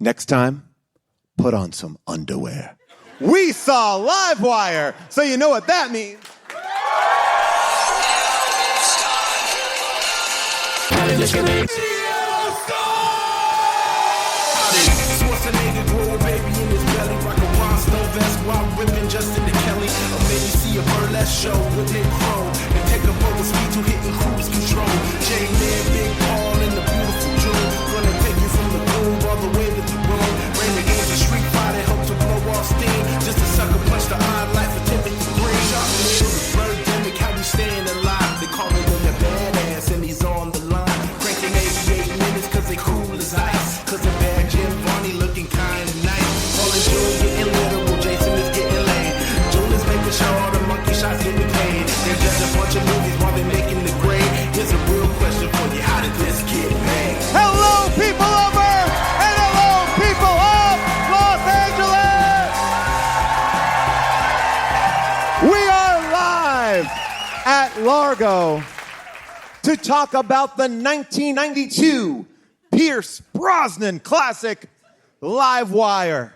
Next time, put on some underwear. We saw Livewire, so you know what that means. Schwarzenegger grow a baby in his belly, rock a rhinestone vest while whipping Justin to Kelly. Or maybe see a burlesque show with Nick Crow and take up over speed to hitting cruise control. J-Man, Big Paul, and the beautiful June. Gonna take you from the groove all the way to the room. Rain the games of Street Fighter, help to blow off steam. Just a sucker punch the odd life for Timothy Green. Sharp needle, the birdemic, how we staying alive. They call it when they're badass and he's on the line. Cranking 88 minutes cause they cool as ice. Cause they're bad Jim Varney looking kind of nice. Calling June getting literal, Jason is getting laid. June is making sure all the monkey shots getting paid. They judge a bunch of movies while they're making the grade. Here's a real question for you, how did this get made? Hello, people over, and hello, people of Los Angeles! We are live at Largo to talk about the 1992 Pierce Brosnan classic, Livewire,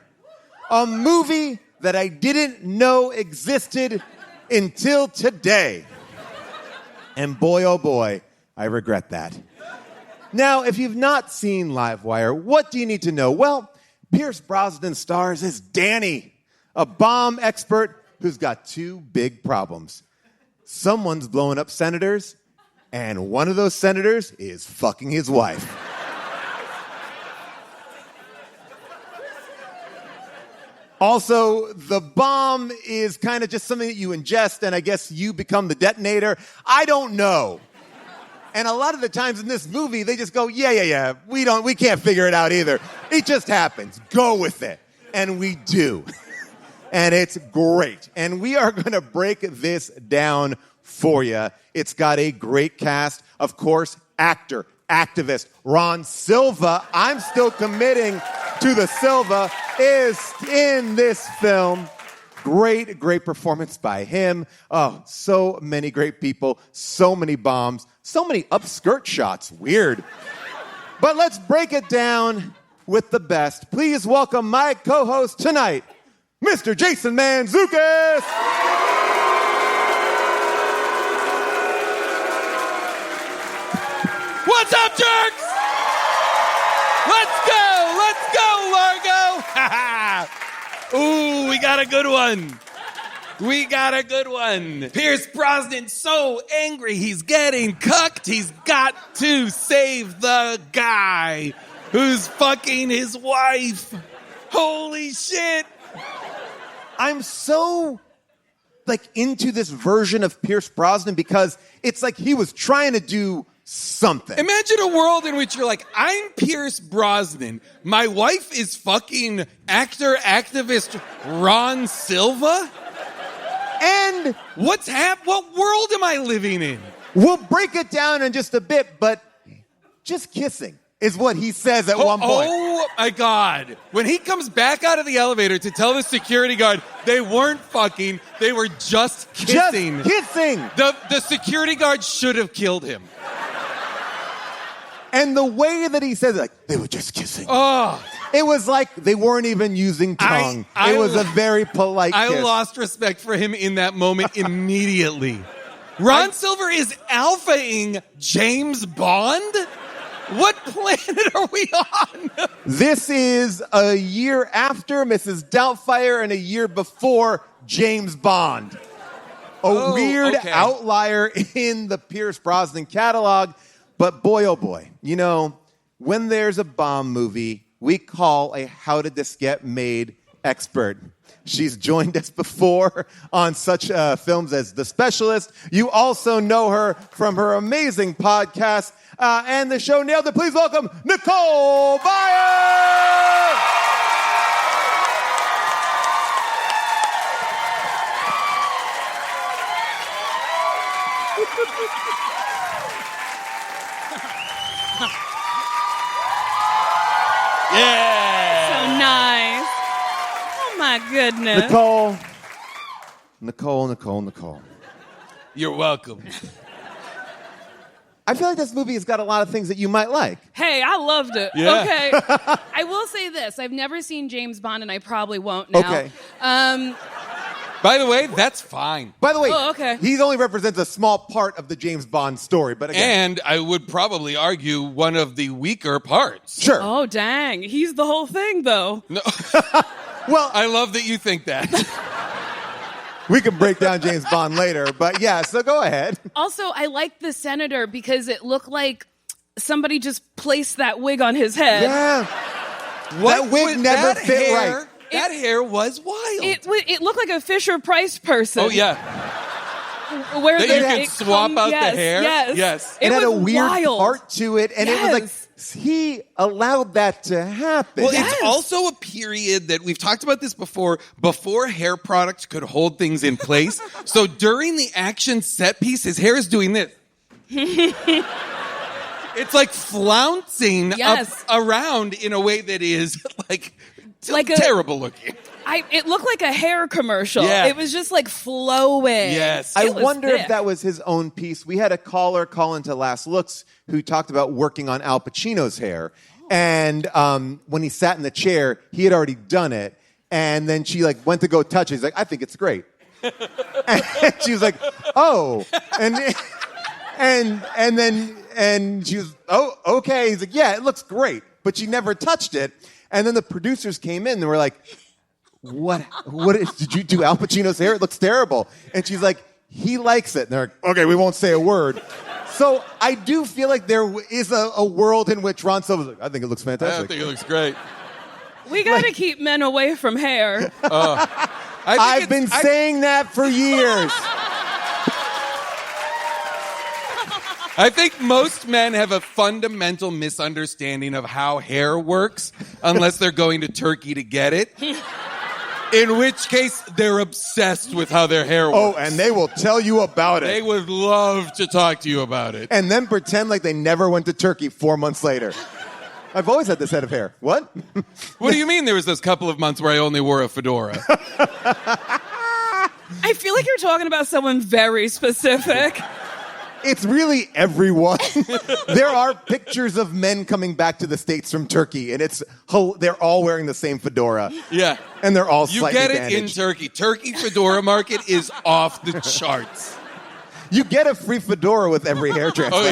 a movie that I didn't know existed until today. And boy, oh boy, I regret that. Now, if you've not seen Livewire, what do you need to know? Well, Pierce Brosnan stars as Danny, a bomb expert who's got two big problems. Someone's blowing up senators, and one of those senators is fucking his wife. Also, the bomb is kind of just something that you ingest, and I guess you become the detonator. I don't know. And a lot of the times in this movie, they just go, yeah, we can't figure it out either. It just happens. Go with it. And we do. And it's great. And we are going to break this down for you. It's got a great cast. Of course, actor, activist Ron Silva, I'm still committing to the Silva, is in this film. Great performance by him. Oh, so many great people, so many bombs, so many upskirt shots. Weird. But let's break it down with the best. Please welcome my co-host tonight, Mr. Jason Mantzoukas. What's up, jerks? Let's go, Largo! Ooh, we got a good one. Pierce Brosnan so angry he's getting cucked. He's got to save the guy who's fucking his wife. Holy shit. I'm so into this version of Pierce Brosnan because it's like he was trying to do something. Imagine a world in which you're like, I'm Pierce Brosnan. My wife is fucking activist Ron Silva? And what world am I living in? We'll break it down in just a bit, but just kissing is what he says at one point. Oh my God. When he comes back out of the elevator to tell the security guard they weren't fucking, they were just kissing. Just kissing. The security guard should have killed him. And the way that he says it, they were just kissing. Oh. It was like they weren't even using tongue. It was a very polite kiss. I lost respect for him in that moment immediately. Ron Silva is alphaing James Bond? What planet are we on? This is a year after Mrs. Doubtfire and a year before James Bond. A weird outlier in the Pierce Brosnan catalog. But boy, oh boy, when there's a bomb movie, we call a how did this get made expert. She's joined us before on such films as The Specialist. You also know her from her amazing podcast and the show Nailed It. Please welcome Nicole Byer! Yeah. So nice. Oh my goodness. Nicole. You're welcome. I feel like this movie has got a lot of things that you might like. Hey, I loved it. Yeah. Okay. I will say this. I've never seen James Bond, and I probably won't now. Okay. By the way, that's fine. By the way, Oh, okay. he only represents a small part of the James Bond story, but again, And I would probably argue one of the weaker parts. sure. Oh, dang. He's the whole thing, though. No, Well, I love that you think that. we can break down James Bond later, but yeah, so go ahead. Also, I like the senator because it looked like somebody just placed that wig on his head. Yeah. That wig was- never that fit hair, right. That hair was wild. It looked like a Fisher-Price person. Oh, yeah. Where That the, you can it swap come- out yes, the hair? Yes. Yes. It had a was weird wild. part to it, and it was like, Yes. he allowed that to happen. Well, Yes. it's also a period that we've talked about this before hair products could hold things in place. So during the action set piece, his hair is doing this. It's like flouncing Yes. up around in a way that is like Like a- terrible looking. It looked like a hair commercial. Yeah. It was just like flowing. Yes. I It was wonder if thick. that was his own piece. We had a caller call into Last Looks who talked about working on Al Pacino's hair. And when he sat in the chair, he had already done it. And then she like went to go touch it. He's like, I think it's great. And she was like, oh. And she was, oh, okay. He's like, yeah, it looks great. But she never touched it. And then the producers came in and were like, what did you do Al Pacino's hair? It looks terrible. And she's like, he likes it. And they're like, okay, we won't say a word. So I do feel like there is a world in which Ron Silver's like, I think it looks I fantastic. think it looks great. We got to keep men away from hair. I've been saying that for years. I think most men have a fundamental misunderstanding of how hair works unless they're going to Turkey to get it. In which case, they're obsessed with how their hair works. Oh, and they will tell you about They it. would love to talk to you about it. And then pretend like they never went to Turkey 4 months later. I've always had this head of hair. What? What do you mean there was those couple of months where I only wore a fedora? I feel like you're talking about someone very specific. It's really everyone. There are pictures of men coming back to the States from Turkey, and they're all wearing the same fedora. Yeah. And they're all You slightly get it bandaged. in Turkey. Turkey fedora market is off the charts. You get a free fedora with every hair transplant.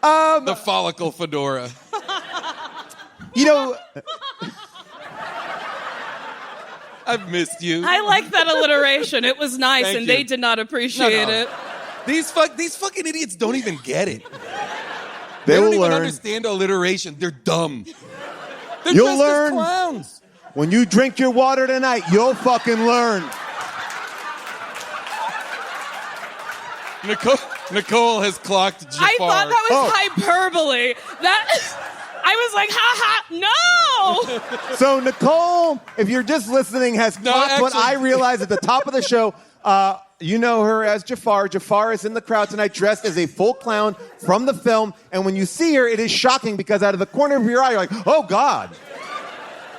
Oh, yeah. The follicle fedora. You know, I've missed you. I like that alliteration. It was nice, Thank and you. they did not appreciate No. it. These fucking idiots don't even get it. they don't will even learn. understand alliteration. They're dumb. They're You'll dressed learn. as clowns. When you drink your water tonight, you'll fucking learn. Nicole has clocked Jafar. I thought that was Oh. hyperbole. I was like, ha ha, no! So Nicole, if you're just listening, has No, clocked what I actually- realized at the top of the show. You know her as Jafar. Jafar is in the crowd tonight dressed as a full clown from the film. And when you see her, it is shocking because out of the corner of your eye, you're like, oh, God.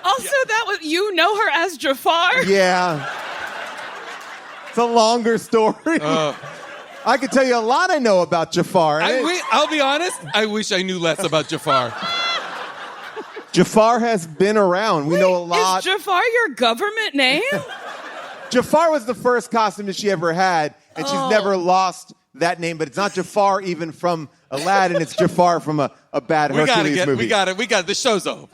Also, you know her as Jafar? Yeah. It's a longer story. I could tell you a lot I know about Jafar. I'll be honest, I wish I knew less about Jafar. Jafar has been around. We know a lot. Is Jafar your government name? Jafar was the first costume that she ever had, and she's never lost that name. But it's not Jafar even from Aladdin. It's Jafar from a bad Hercules movie. We got it. The show's over.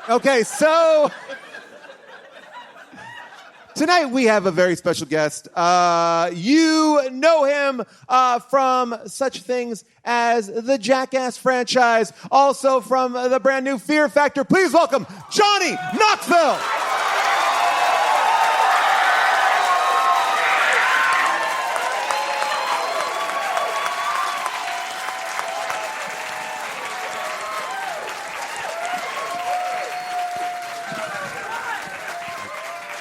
Okay, so tonight we have a very special guest. You know him from such things as the Jackass franchise, also from the brand new Fear Factor. Please welcome Johnny Knoxville.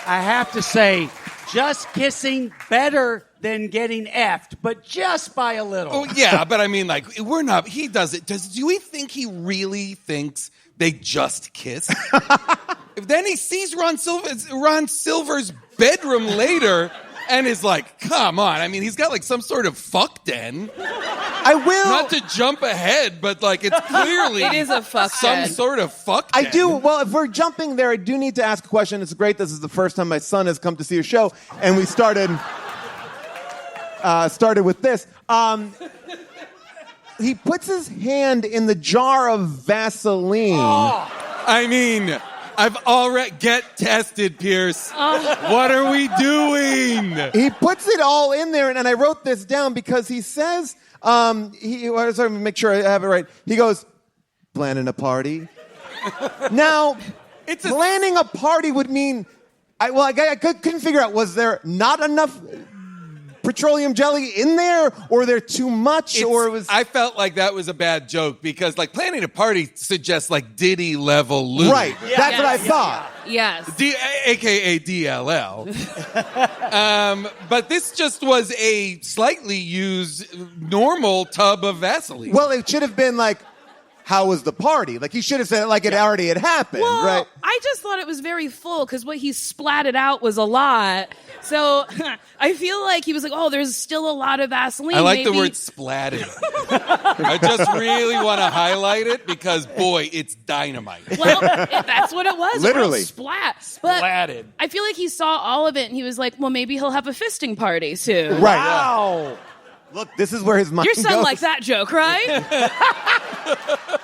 I have to say, just kissing better than getting effed, but just by a little. Oh, yeah, but I mean, like, we're not. He does it. Do we think he really thinks they just kiss? If then he sees Ron Silver's bedroom later, and is like, come on. I mean, he's got like some sort of fuck den. I will. Not to jump ahead, but like it's clearly It is a fuck some den. sort of fuck I den. do. Well, if we're jumping there, I do need to ask a question. It's great. This is the first time my son has come to see a show, and we started with this. He puts his hand in the jar of Vaseline. I mean, I've already get tested, Pierce. What are we doing? He puts it all in there, and I wrote this down because he says, sorry, make sure I have it right. He goes, planning a party. Now, planning a party would mean, I couldn't figure out, was there not enough petroleum jelly in there, or there too much, or it was... I felt like that was a bad joke because like planning a party suggests like Diddy level lube. Right, that's what I thought. Yes. AKA DLL. But this just was a slightly used normal tub of Vaseline. Well, it should have been like, how was the party? Like, he should have said it like it already had happened, Well, right? I just thought it was very full because what he splatted out was a lot. So I feel like he was like, oh, there's still a lot of Vaseline. I like the Maybe- word splatted. I just really want to highlight it because, boy, it's dynamite. Well, that's what it was. Literally. It was splat. But Splatted. I feel like he saw all of it and he was like, well, maybe he'll have a fisting party soon. Right. Wow. Look, this is where his mind Your son goes. likes that joke, right?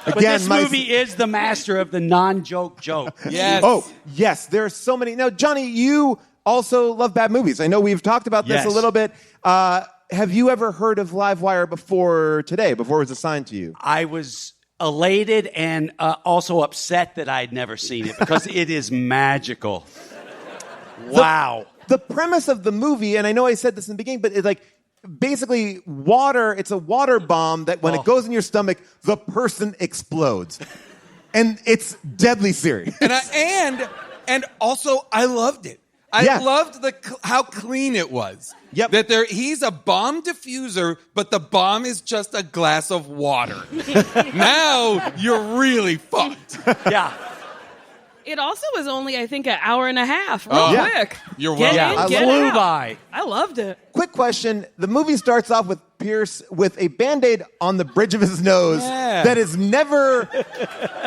But Again, this my- movie is the master of the non-joke joke. Yes. Oh, yes, there are so many. Now, Johnny, you also love bad movies. I know we've talked about this Yes. a little bit. Have you ever heard of Livewire before today, before it was assigned to you? I was elated and also upset that I'd never seen it because it is magical. Wow. The premise of the movie, and I know I said this in the beginning, but it's like, basically water, it's a water bomb that when it goes in your stomach, the person explodes. And it's deadly serious. And also, I loved it. I loved how clean it was. Yep. That he's a bomb diffuser, but the bomb is just a glass of water. Now you're really fucked. Yeah. It also was only, I think, an hour and a half. Real Oh. quick. You're Get welcome. in, get flew out. by. I loved it. Quick question. The movie starts off with Pierce with a Band-Aid on the bridge of his nose that is never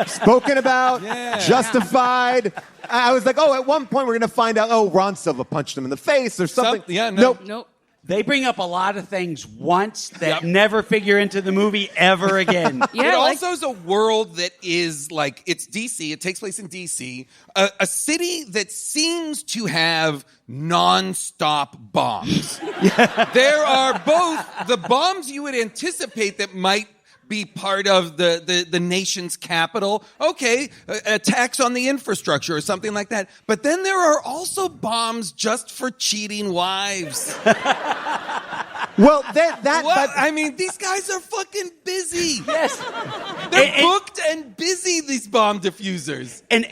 spoken about, justified. I was like, at one point we're going to find out, Ron Silva punched him in the face or something. Nope. They bring up a lot of things once that never figure into the movie ever again. Yeah, it like- also is a world that is like, it's DC. It takes place in DC, a city that seems to have non-stop bombs. There are both the bombs you would anticipate that might be part of the nation's capital. Okay, attacks on the infrastructure or something like that. But then there are also bombs just for cheating wives. Well, I mean, these guys are fucking busy. Yes. They're booked and busy, these bomb diffusers. And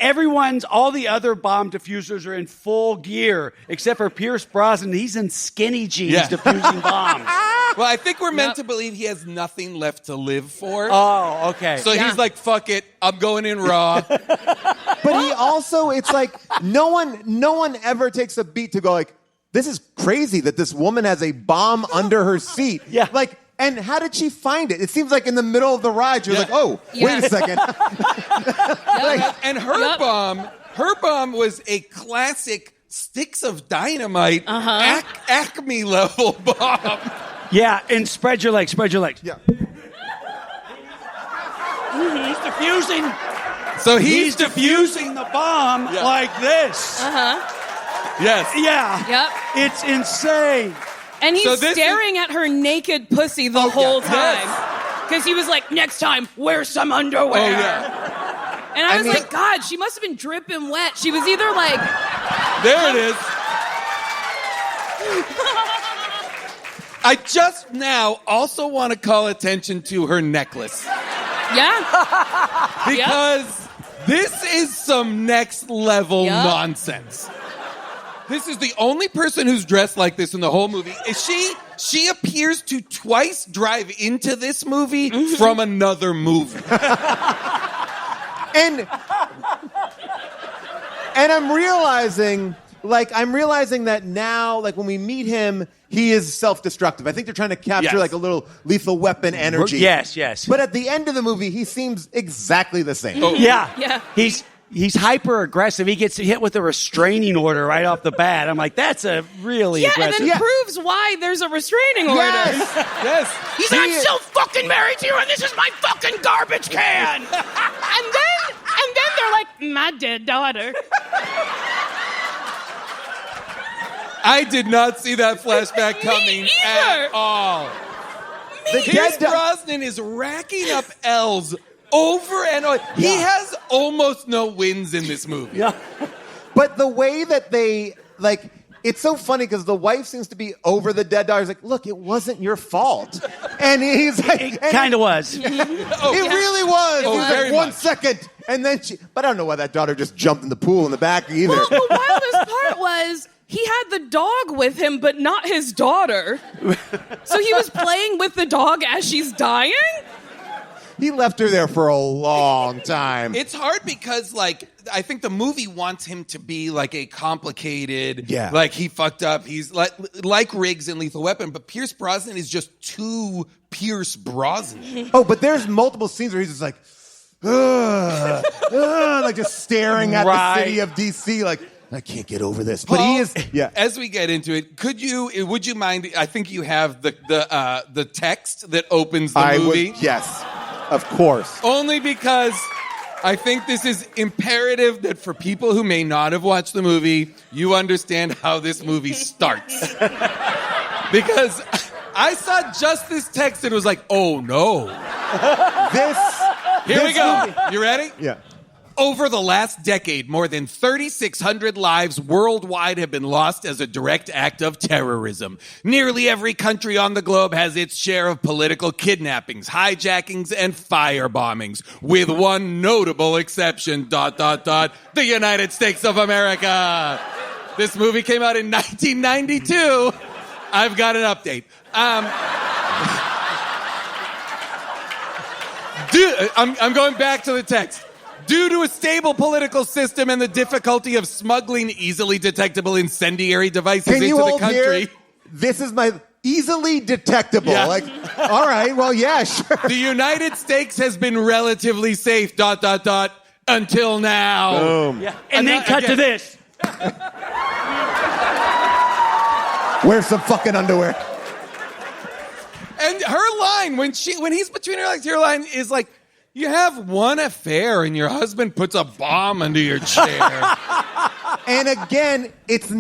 all the other bomb diffusers are in full gear, except for Pierce Brosnan. He's in skinny jeans diffusing bombs. Well, I think we're meant to believe he has nothing left to live for. Oh, okay. So he's like, fuck it, I'm going in raw. But he also, it's like, no one ever takes a beat to go like, this is crazy that this woman has a bomb under her seat. Yeah. Like, and how did she find it? It seems like in the middle of the ride, you're like, wait a second. And her bomb was a classic sticks of dynamite, Acme level bomb. Yeah, and spread your legs. Yeah. He's diffusing. So he's diffusing the bomb like this. Yes. Yeah. Yep. It's insane. And he's So this staring at her naked pussy the whole time. Because he was like, next time, wear some underwear. Oh, yeah. And I was like, God, she must have been dripping wet. She was either like... There it is. I just now also want to call attention to her necklace. Yeah. Because this is some next level Yep. nonsense. This is the only person who's dressed like this in the whole movie. She appears to twice drive into this movie from another movie. And I'm realizing like, I'm realizing that now, like, when we meet him, he is self-destructive. I think they're trying to capture, like, a little Lethal Weapon energy. Yes. But at the end of the movie, he seems exactly the same. Oh. Yeah. Yeah. He's hyper aggressive. He gets hit with a restraining order right off the bat. I'm like, that's a really aggressive. And then proves why there's a restraining order. Yes. He's like, I'm so fucking married to you, and this is my fucking garbage can. And then they're like, my dead daughter. I did not see that flashback coming at all. Pierce Brosnan is racking up L's over and over. He has almost no wins in this movie. Yeah. But the way that they, like, it's so funny because the wife seems to be over the dead daughter. He's like, look, it wasn't your fault. And he's like... It kind of was. It really was. Oh, He was very like, 1 much. second. And then but I don't know why that daughter just jumped in the pool in the back either. Well, the wildest part was he had the dog with him, but not his daughter. So he was playing with the dog as she's dying? He left her there for a long time. It's hard because, like, I think the movie wants him to be like a complicated, like he fucked up. He's like Riggs in Lethal Weapon, but Pierce Brosnan is just too Pierce Brosnan. Oh, but there's multiple scenes where he's just like, like just staring at the city of D.C. like, I can't get over this. But Paul, he is. Yeah. As we get into it, would you mind? I think you have the text that opens the movie. Yes, of course. Only because I think this is imperative that for people who may not have watched the movie, you understand how this movie starts. Because I saw just this text and was like, oh no. Here we go. Movie. You ready? Yeah. Over the last decade, more than 3,600 lives worldwide have been lost as a direct act of terrorism. Nearly every country on the globe has its share of political kidnappings, hijackings, and firebombings, with one notable exception, ... the United States of America. This movie came out in 1992. I've got an update. I'm going back to the text. Due to a stable political system and the difficulty of smuggling easily detectable incendiary devices into the country. Here? This is my easily detectable. Yeah. Like, all right, well, yeah, sure. The United States has been relatively safe, ... until now. Boom. Yeah. And then cut to this. Wear some fucking underwear. And her line, when he's between her legs, her line is like, you have one affair and your husband puts a bomb under your chair. And again, it's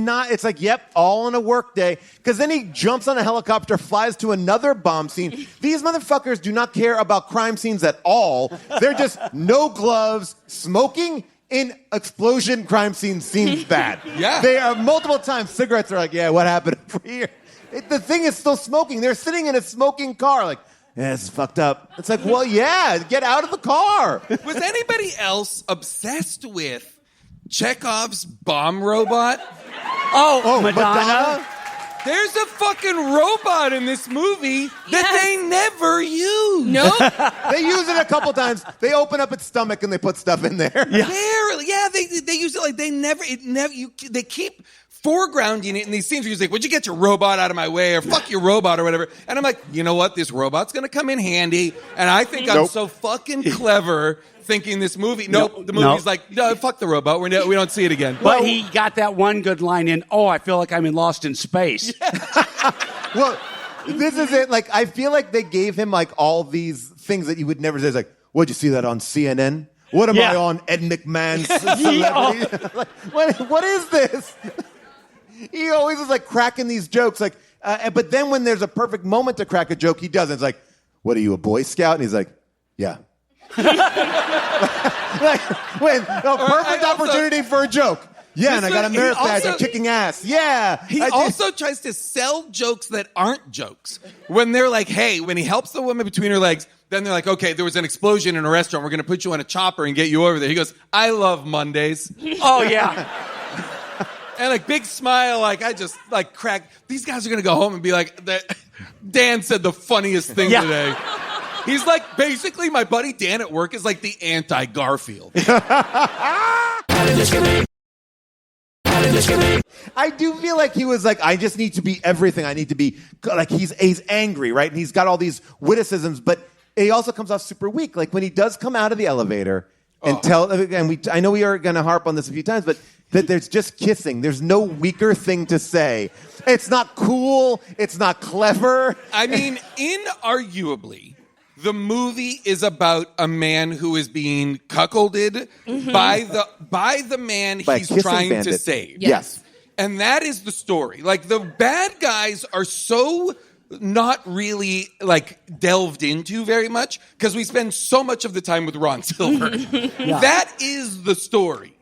like, yep, all in a work day. Because then he jumps on a helicopter, flies to another bomb scene. These motherfuckers do not care about crime scenes at all. They're just no gloves, smoking in explosion crime scene seems bad. Yeah. They are multiple times. Cigarettes are like, yeah, what happened over here? The thing is still smoking. They're sitting in a smoking car like, yeah, this is fucked up. It's like, well, yeah, get out of the car. Was anybody else obsessed with Chekhov's bomb robot? Oh, Madonna. There's a fucking robot in this movie that they never use. Nope. They use it a couple times. They open up its stomach and they put stuff in there. Yeah, they use it like they keep foregrounding it in these scenes where he's like, would you get your robot out of my way, or fuck your robot, or whatever. And I'm like, you know what? This robot's going to come in handy. And I think I'm so fucking clever thinking this movie. The movie's like, no, fuck the robot. We don't see it again. But he got that one good line in, oh, I feel like I'm in Lost in Space. Well, this is it. Like, I feel like they gave him like all these things that you would never say. It's like, what'd you see that on CNN? What am I on? Ed McMahon's Celebrity? Like, what is this? He always is like cracking these jokes. Like, but then when there's a perfect moment to crack a joke, he doesn't. It's like, what are you, a Boy Scout? And he's like, yeah. Like, when a perfect opportunity for a joke. Yeah, and I got a Nerf badge. I'm kicking ass. Yeah. He also tries to sell jokes that aren't jokes. When they're like, hey, when he helps the woman between her legs, then they're like, okay, there was an explosion in a restaurant. We're going to put you on a chopper and get you over there. He goes, I love Mondays. Oh, yeah. And like big smile, like I just like crack. These guys are going to go home and be like, Dan said the funniest thing today. He's like, basically, my buddy Dan at work is like the anti-Garfield. I do feel like he was like, I just need to be everything. I need to be like he's angry, right? And he's got all these witticisms, but he also comes off super weak. Like when he does come out of the elevator and I know we are going to harp on this a few times, but that there's just kissing. There's no weaker thing to say. It's not cool. It's not clever. I mean, inarguably, the movie is about a man who is being cuckolded by the man he's trying to save. Yes. And that is the story. Like, the bad guys are so not really, like, delved into very much because we spend so much of the time with Ron Silver. That is the story.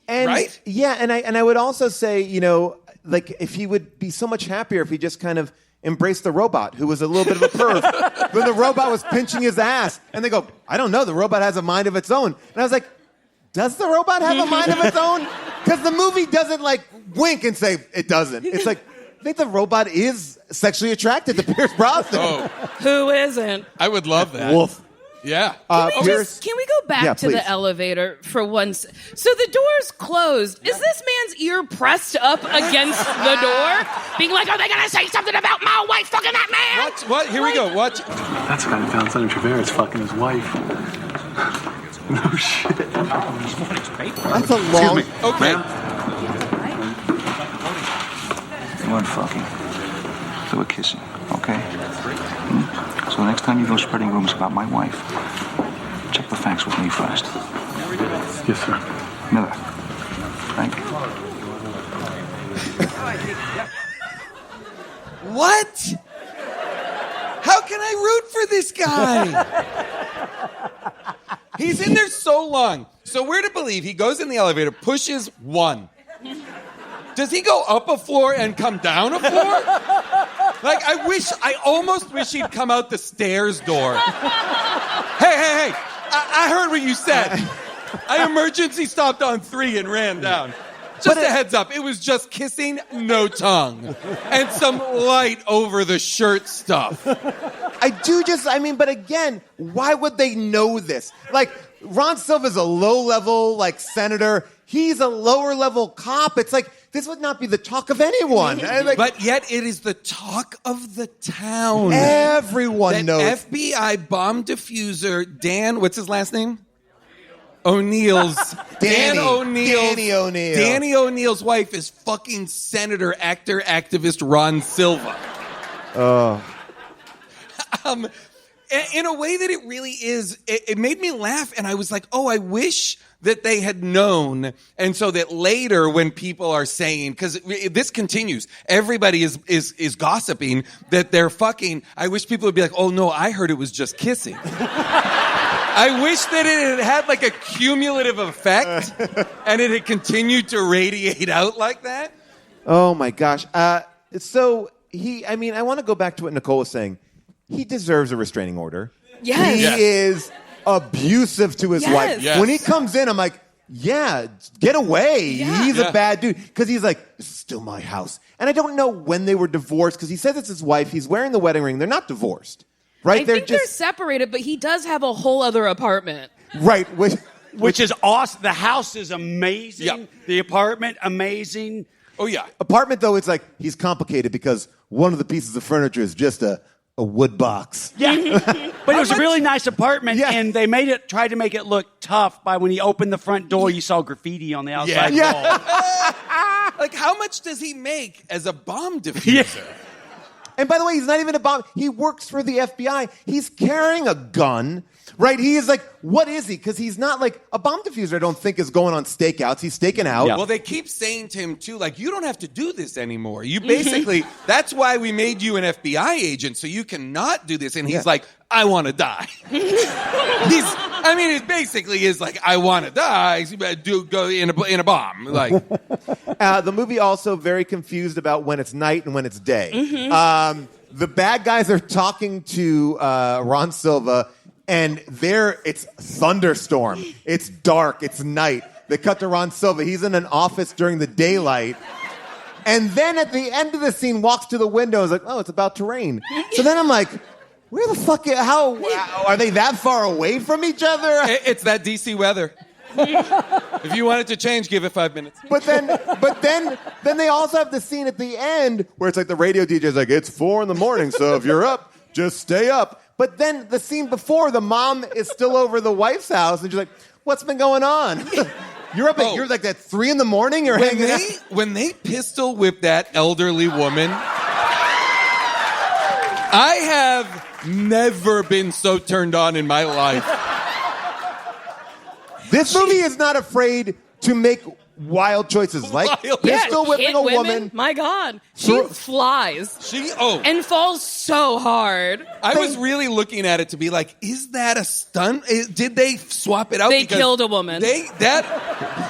And, right? Yeah, and I would also say, you know, like, if he would be so much happier if he just kind of embraced the robot, who was a little bit of a perv. When the robot was pinching his ass. And they go, I don't know, the robot has a mind of its own. And I was like, does the robot have a mind of its own? Because the movie doesn't, like, wink and say it doesn't. It's like, I think the robot is sexually attracted to Pierce Brosnan. Oh. Who isn't? I would love that. Wolf. Yeah. Can we go back to please. the elevator for once? So the door's closed. Is this man's ear pressed up against the door? Being like, are they going to say something about my wife fucking that man? What? Here we go. Watch. That's the guy that found Sonny Trevorrow fucking his wife. No shit. That's a long... Excuse me. Okay. We weren't fucking. So we're kissing, okay? So next time you go spreading rumors about my wife, check the facts with me first. Yes, sir. Miller. Thank you. What? How can I root for this guy? He's in there so long. So we're to believe he goes in the elevator, pushes 1. Does he go up a floor and come down a floor? Like, I almost wish he'd come out the stairs door. Hey. I heard what you said. I emergency stopped on 3 and ran down. Just a heads up, it was just kissing, no tongue. And some light over the shirt stuff. But again, why would they know this? Like, Ron Silva's a low-level, like, senator. He's a lower-level cop. It's like, this would not be the talk of anyone. But yet it is the talk of the town. Everyone knows. FBI bomb diffuser Dan, what's his last name? O'Neill's. Danny O'Neill. O'Neill. Danny O'Neill's wife is fucking senator, actor, activist Ron Silva. Oh. In a way that it really is, it made me laugh, and I was like, oh, I wish that they had known, and so that later when people are saying, because this continues, everybody is gossiping that they're fucking, I wish people would be like, oh no, I heard it was just kissing. I wish that it had like a cumulative effect, and it had continued to radiate out like that. Oh my gosh. I want to go back to what Nicole was saying. He deserves a restraining order. Yes. He is abusive to his wife. Yes. When he comes in, I'm like, yeah, get away. Yeah. He's a bad dude. Because he's like, this is still my house. And I don't know when they were divorced, because he says it's his wife. He's wearing the wedding ring. They're not divorced. Right? I think they're separated, but he does have a whole other apartment. Right. Which is awesome. The house is amazing. Yep. The apartment, amazing. Oh, yeah. Apartment, though, it's like, he's complicated because one of the pieces of furniture is just a wood box. Yeah. But it was a really nice apartment, Yeah. and they tried to make it look tough by when he opened the front door, you saw graffiti on the outside wall. Like, how much does he make as a bomb diffuser? Yeah. And by the way, he's not even a bomb. He works for the FBI. He's carrying a gun, right? He is like, what is he? Because he's not like, a bomb diffuser, I don't think, is going on stakeouts. He's staking out. Yeah. Well, they keep saying to him, too, like, you don't have to do this anymore. You basically, that's why we made you an FBI agent, so you cannot do this. And he's like, I want to die. It basically is like, I want to die. Do go in a bomb. Like, The movie also very confused about when it's night and when it's day. The bad guys are talking to Ron Silva, and it's thunderstorm. It's dark. It's night. They cut to Ron Silva. He's in an office during the daylight. And then at the end of the scene, walks to the window and is like, oh, it's about to rain. So then I'm like, where the fuck, how are they that far away from each other? it's that DC weather. If you want it to change, give it 5 minutes. But then they also have the scene at the end where it's like the radio DJ's like, it's 4 a.m, so if you're up, just stay up. But then the scene before, the mom is still over the wife's house, and she's like, what's been going on? You're up at, you're like at 3 a.m, you're hanging out. When they pistol whip that elderly woman, I have never been so turned on in my life. This movie is not afraid to make wild choices, like pistol whipping hit a women. woman. My God, she flies and falls so hard. I was really looking at it to be like, is that a stunt? Did they swap it out? They killed a woman.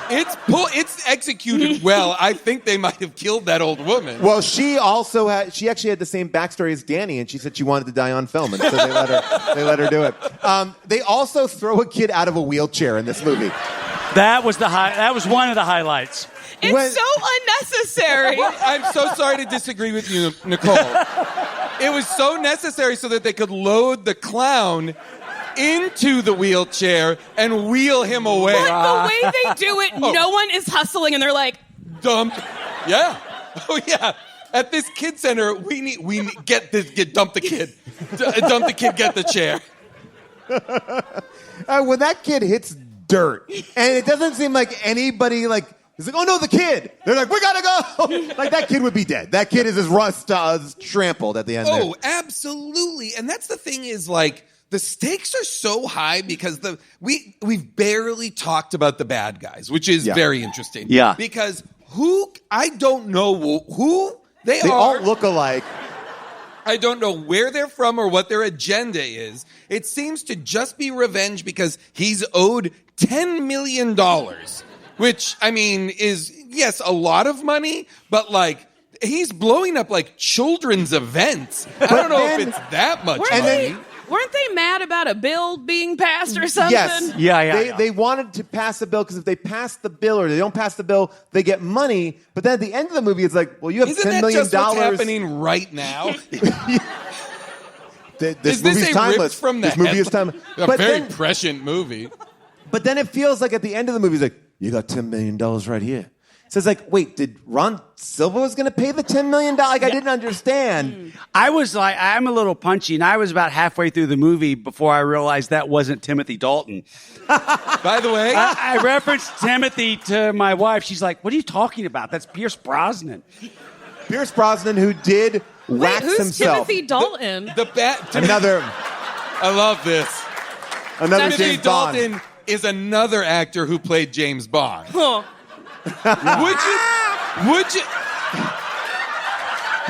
It's executed well. I think they might have killed that old woman. Well, she actually had the same backstory as Danny, and she said she wanted to die on film, and so they let her do it. They also throw a kid out of a wheelchair in this movie. That was one of the highlights. It's so unnecessary. I'm so sorry to disagree with you, Nicole. It was so necessary so that they could load the clown into the wheelchair and wheel him away. But the way they do it, no one is hustling, and they're like, dump. Yeah. Oh yeah. At this kid center, we need dump the kid. Dump the kid, get the chair. When that kid hits dirt, and it doesn't seem like anybody is like, oh no, the kid. They're like, we gotta go. Like that kid would be dead. That kid is as trampled at the end. Oh, absolutely. And that's the thing is like the stakes are so high because we've barely talked about the bad guys, which is very interesting. Yeah. Because I don't know who they are. They all look alike. I don't know where they're from or what their agenda is. It seems to just be revenge because he's owed $10 million, which, I mean, is, yes, a lot of money, but, like, he's blowing up, like, children's events. I don't know if it's that much money. Weren't they mad about a bill being passed or something? Yes. Yeah. They wanted to pass the bill because if they pass the bill or they don't pass the bill, they get money. But then at the end of the movie, it's like, well, you have $10 million. Isn't that just what's happening right now? This movie's timeless. From this movie is timeless. A very prescient movie. But then it feels like at the end of the movie, it's like, you got $10 million right here. So it's like, wait, did Ron Silva was going to pay the $10 million? Like, I didn't understand. I was like, I'm a little punchy, and I was about halfway through the movie before I realized that wasn't Timothy Dalton. By the way, I referenced Timothy to my wife. She's like, what are you talking about? That's Pierce Brosnan. Pierce Brosnan, who did wax who's himself. Timothy Dalton? Another. I love this. Another Timothy James Bond. Dalton is another actor who played James Bond. Huh. Would you,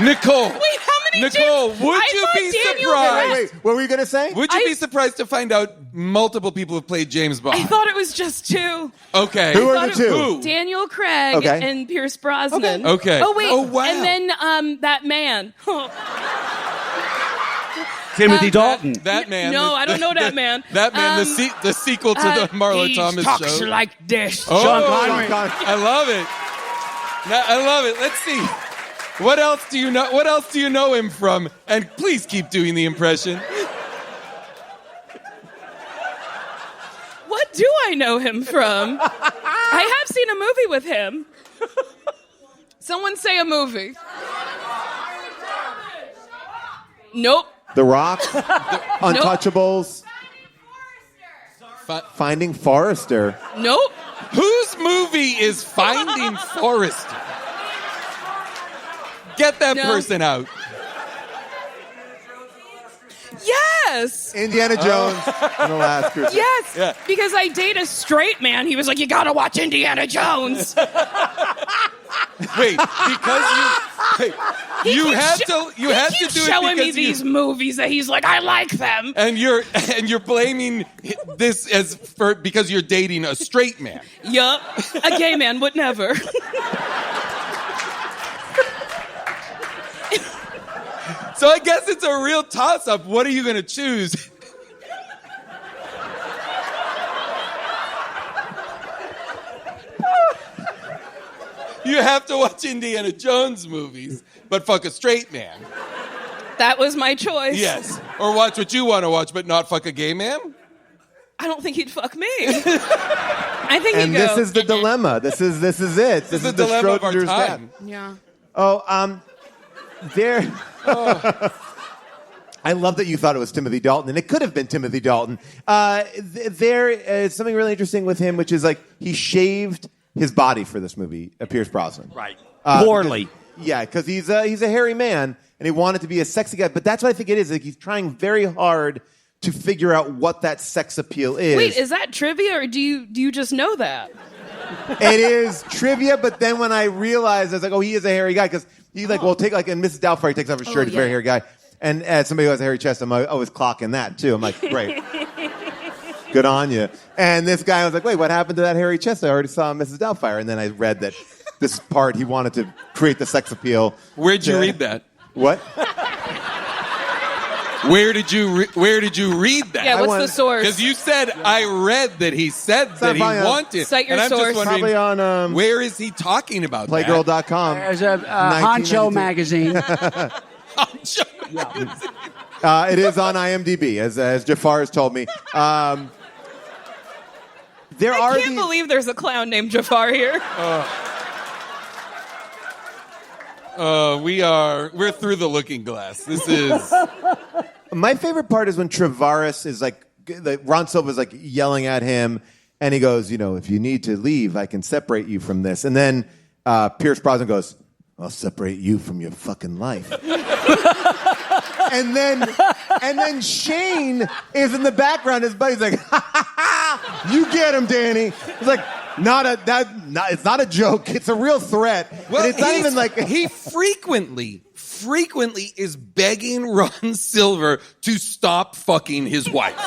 Nicole? Wait, how many? Nicole, would you be surprised? Wait, what were you gonna say? Would you be surprised to find out multiple people have played James Bond? I thought it was just 2. Okay. Who are the 2? Who? Daniel Craig and Pierce Brosnan. Okay. Oh wait. Oh wow. And then that man. Timothy Dalton. That man. No, I don't know that man. That man, the sequel to the Marlo Thomas talks show. like this. Oh, Sean Connery. I love it. I love it. Let's see. What else do you know? What else do you know him from? And please keep doing the impression. What do I know him from? I have seen a movie with him. Someone say a movie. Nope. The Rock, Untouchables, Finding Forrester. Nope. Whose movie is Finding Forrester? Get that person out. Yes. Indiana Jones and the Last Crusade. Yes. Because I date a straight man. He was like, you gotta watch Indiana Jones. Wait, because you had to do it showing me because these movies that he's like, I like them. And you're blaming this because you're dating a straight man. Yup. A gay man would never. So I guess it's a real toss-up. What are you going to choose? You have to watch Indiana Jones movies, but fuck a straight man. That was my choice. Yes. Or watch what you want to watch, but not fuck a gay man? I don't think he'd fuck me. I think And you go. this is the dilemma. This is it. This is the the dilemma of our Schrodinger's time. death. Yeah. Oh, there. I love that you thought it was Timothy Dalton, and it could have been Timothy Dalton. There is something really interesting with him, which is like he shaved his body for this movie, Pierce Brosnan. Right. Poorly. Because he's a hairy man, and he wanted to be a sexy guy. But that's what I think it is. Like he's trying very hard to figure out what that sex appeal is. Wait, is that trivia, or do you just know that? It is trivia, but then when I realized, I was like, oh, he is a hairy guy, because he will take, like, in Mrs. Doubtfire, he takes off his shirt, he's a very hairy guy. And as somebody who has a hairy chest, I'm always clocking that, too. I'm like, great. Good on you. And this guy was like, wait, what happened to that hairy chest? I already saw Mrs. Doubtfire. And then I read that this part, he wanted to create the sex appeal. Where'd you read that? What? Where did you read that? Yeah, what's the source? Because you said I read that he said that he wanted. Cite your and I'm source. just wondering, Probably on where is he talking about Playgirl.com. There's a Honcho magazine. that? It is on IMDb, as Jafar has told me. I can't believe there's a clown named Jafar here. We're through the looking glass. This is... My favorite part is when Travaris is like Ron Silva's like yelling at him, and he goes, if you need to leave, I can separate you from this. And then Pierce Brosnan goes, I'll separate you from your fucking life. and then Shane is in the background. His buddy's like, you get him, Danny. It's like, it's not a joke. It's a real threat. Well, and it's not even like he frequently is begging Ron Silver to stop fucking his wife.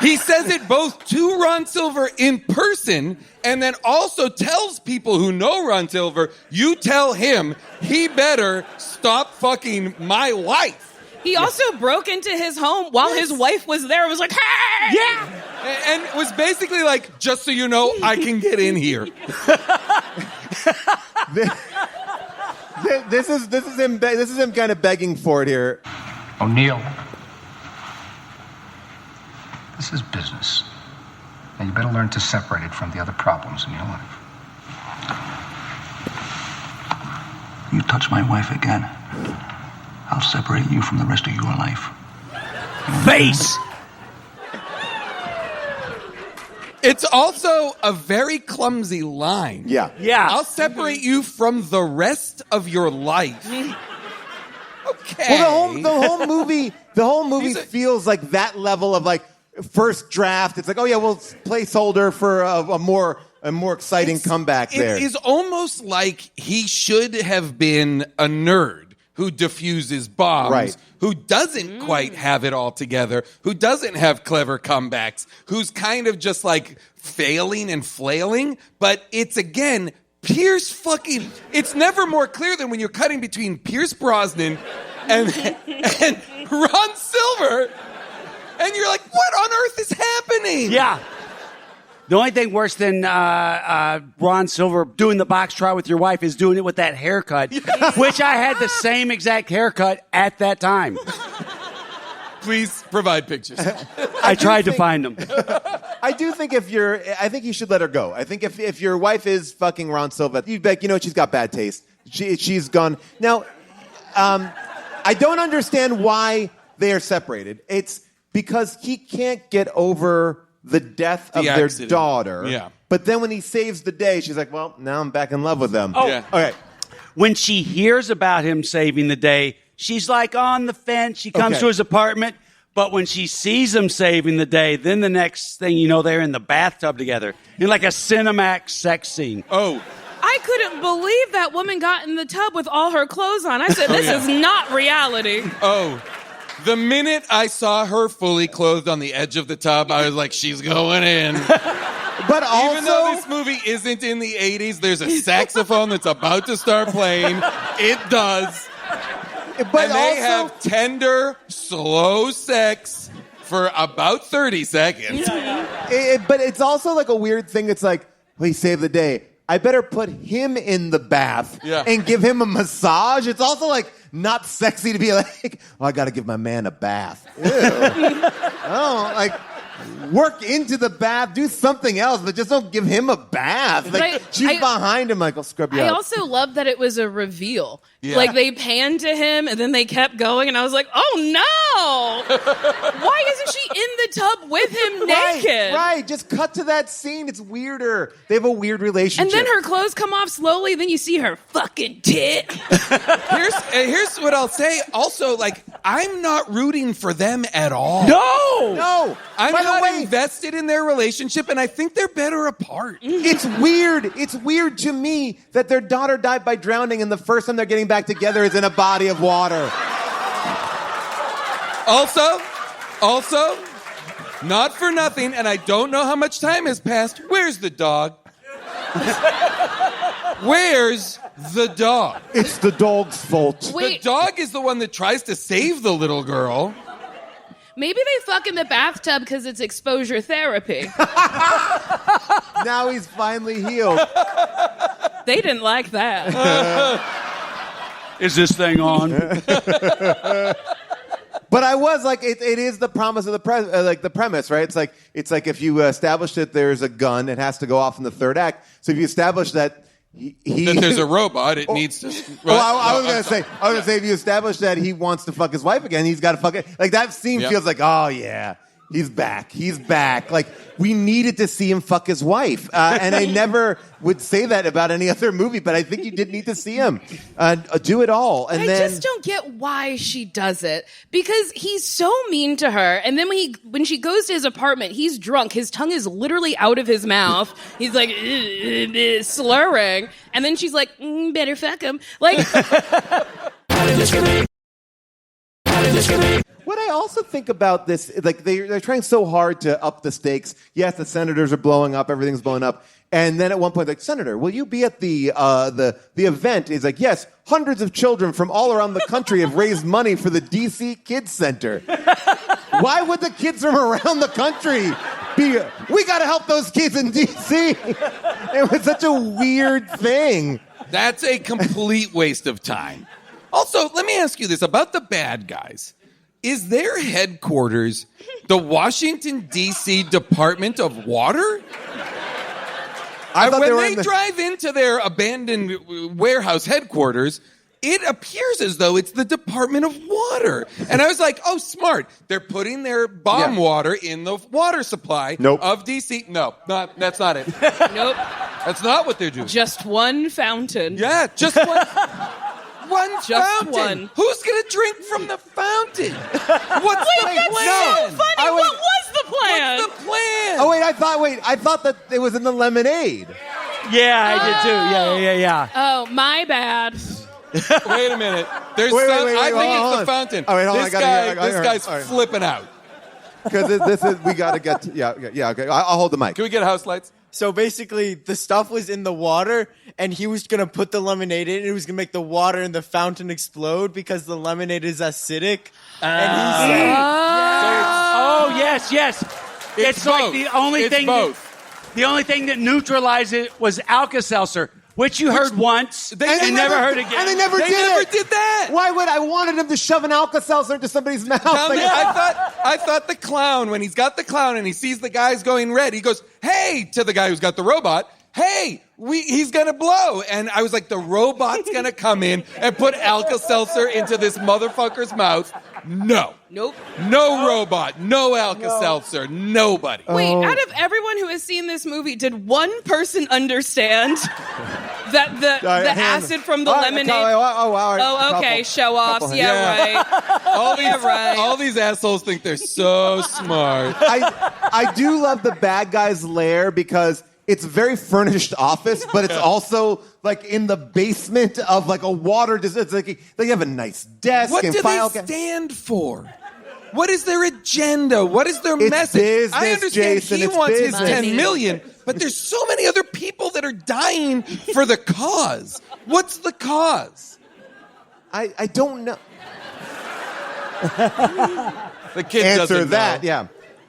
He says it both to Ron Silver in person and then also tells people who know Ron Silver, you tell him he better stop fucking my wife. He also broke into his home while his wife was there and was like, hey! Yeah! And was basically like, just so you know, I can get in here. This is him kind of begging for it here. O'Neill, this is business. And you better learn to separate it from the other problems in your life. You touch my wife again, I'll separate you from the rest of your life. Face! It's also a very clumsy line. Yeah. I'll separate you from the rest of your life. Okay. Well, the whole movie feels like that level of like first draft. It's like, oh yeah, we'll placeholder for a more exciting comeback there. It is almost like he should have been a nerd who diffuses bombs, right, who doesn't quite have it all together, who doesn't have clever comebacks, who's kind of just like failing and flailing. But it's, again, Pierce fucking... It's never more clear than when you're cutting between Pierce Brosnan and Ron Silver, and you're like, what on earth is happening? Yeah. The only thing worse than Ron Silver doing the box trot with your wife is doing it with that haircut, which I had the same exact haircut at that time. Please provide pictures. I tried to find them. I do think I think you should let her go. I think if your wife is fucking Ron Silva, you'd be like, she's got bad taste. She's gone. Now, I don't understand why they are separated. It's because he can't get over the death of their daughter. Yeah. But then when he saves the day, she's like, well, now I'm back in love with them. Oh, yeah. Okay. When she hears about him saving the day, she's like on the fence. She comes to his apartment. But when she sees him saving the day, then the next thing you know, they're in the bathtub together in like a Cinemax sex scene. Oh. I couldn't believe that woman got in the tub with all her clothes on. I said, this is not reality. Oh. The minute I saw her fully clothed on the edge of the tub, I was like, she's going in. But also, even though this movie isn't in the 80s, there's a saxophone that's about to start playing. It does. But and they have tender, slow sex for about 30 seconds. But it's also like a weird thing. It's like, well, he saved the day. I better put him in the bath and give him a massage. It's also like not sexy to be like, oh, I got to give my man a bath. Ew. work into the bath, do something else, but just don't give him a bath. Like, she's behind him, like, I'll scrub you I up. also love that it was a reveal. Yeah. Like, they panned to him, and then they kept going, and I was like, oh, no! Why isn't she in the tub with him naked? Right, just cut to that scene. It's weirder. They have a weird relationship. And then her clothes come off slowly, then you see her fucking tit. Here's what I'll say. Also, like, I'm not rooting for them at all. No! I'm By the not way, invested in their relationship, and I think they're better apart. it's weird. It's weird to me that their daughter died by drowning, and the first time they're getting back together is in a body of water. Also, not for nothing, and I don't know how much time has passed. Where's the dog? Where's the dog? It's the dog's fault. Wait, The dog is the one that tries to save the little girl. maybe they fuck in the bathtub because it's exposure therapy. Now he's finally healed. They didn't like that. Is this thing on? But I was like, it is the promise of the premise, right? It's like if you establish that there's a gun, it has to go off in the third act. So if you establish that That there's a robot, it needs to... Well, I was gonna say, if you establish that he wants to fuck his wife again, he's got to fuck it. Like that scene feels like, oh yeah, he's back. Like we needed to see him fuck his wife, and I never would say that about any other movie, but I think you did need to see him do it all. And I then just don't get why she does it, because he's so mean to her. And then when she goes to his apartment, he's drunk. His tongue is literally out of his mouth. He's like slurring, and then she's like, "Better fuck him." Like. What I also think about this, like they're trying so hard to up the stakes. Yes, the senators are blowing up, everything's blowing up, and then at one point, like, Senator, will you be at the event? He's like, yes, hundreds of children from all around the country have raised money for the DC Kids Center. Why would the kids from around the country be? We got to help those kids in DC. It was such a weird thing. That's a complete waste of time. Also, let me ask you this about the bad guys. Is their headquarters the Washington, D.C. Department of Water? When they drive into their abandoned warehouse headquarters, it appears as though it's the Department of Water. And I was like, oh, smart. They're putting their bomb water in the water supply of D.C. No, that's not it. Nope. That's not what they're doing. Just one fountain. Yeah, just one. Just fountain. One. Who's gonna drink from the fountain? What's the plan? So funny. What was the plan? What's the plan? Oh wait, I thought that it was in the lemonade. Yeah, I did too. Yeah. Oh, my bad. Wait a minute. There's Wait, I think hold it's on. the fountain. Oh, wait, hold on, This guy's all right. flipping out. Because this is, we got to get to, yeah, okay. I'll hold the mic. Can we get house lights? So basically, the stuff was in the water, and he was going to put the lemonade in, and it was going to make the water in the fountain explode because the lemonade is acidic. And he said, Yes. It's like both. the only It's thing. both. The only thing that neutralized it was Alka-Seltzer, which you heard once And they never heard again. And they never They did never it. did that. Why would I wanted him to shove an Alka-Seltzer into somebody's mouth? Tell me, Like, I thought the clown, when he's got the clown and he sees the guys going red, he goes, hey, to the guy who's got the robot, hey, he's going to blow. And I was like, the robot's going to come in and put Alka-Seltzer into this motherfucker's mouth. No. Nope. No robot. No Alka-Seltzer. Nobody. Wait, out of everyone who has seen this movie, did one person understand that the acid from the lemonade? Oh, okay, show-offs. Yeah, right. All these assholes think they're so smart. I do love the bad guy's lair because it's a very furnished office, but it's also like in the basement of like a water. It's like they have a nice desk. What and do file they stand for? What is their agenda? What is their message? Business, I understand Jason, he it's wants business. his 10 million, but there's so many other people that are dying for the cause. What's the cause? I don't know. The kid Answer doesn't that, know. yeah.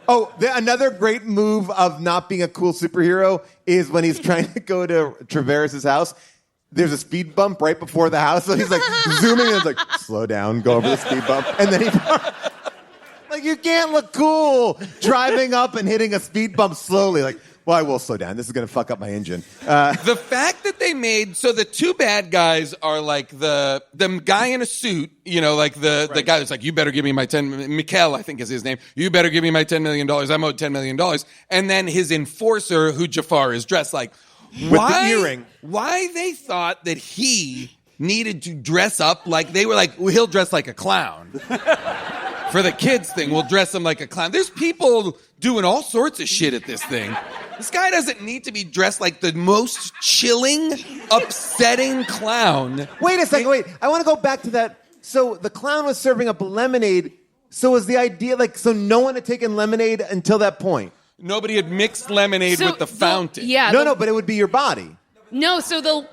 Oh, another great move of not being a cool superhero is when he's trying to go to Travers's house. There's a speed bump right before the house, so he's like zooming and it's like, slow down, go over the speed bump, and then he Like, you can't look cool driving up and hitting a speed bump slowly. Like, well, I will slow down. This is going to fuck up my engine. The fact that they made so the two bad guys are like the guy in a suit, like the guy that's like, you better give me my Mikkel, I think is his name. You better give me my $10 million. I'm owed $10 million. And then his enforcer, who Jafar is dressed like. With the earring. Why they thought that he needed to dress up like they were like, well, he'll dress like a clown. For the kids thing, we'll dress him like a clown. There's people doing all sorts of shit at this thing. This guy doesn't need to be dressed like the most chilling, upsetting clown. Wait a second, wait. I want to go back to that. So the clown was serving up lemonade. So was the idea, so no one had taken lemonade until that point? Nobody had mixed lemonade with the fountain. Yeah. No, but it would be your body. No, so the lemonade,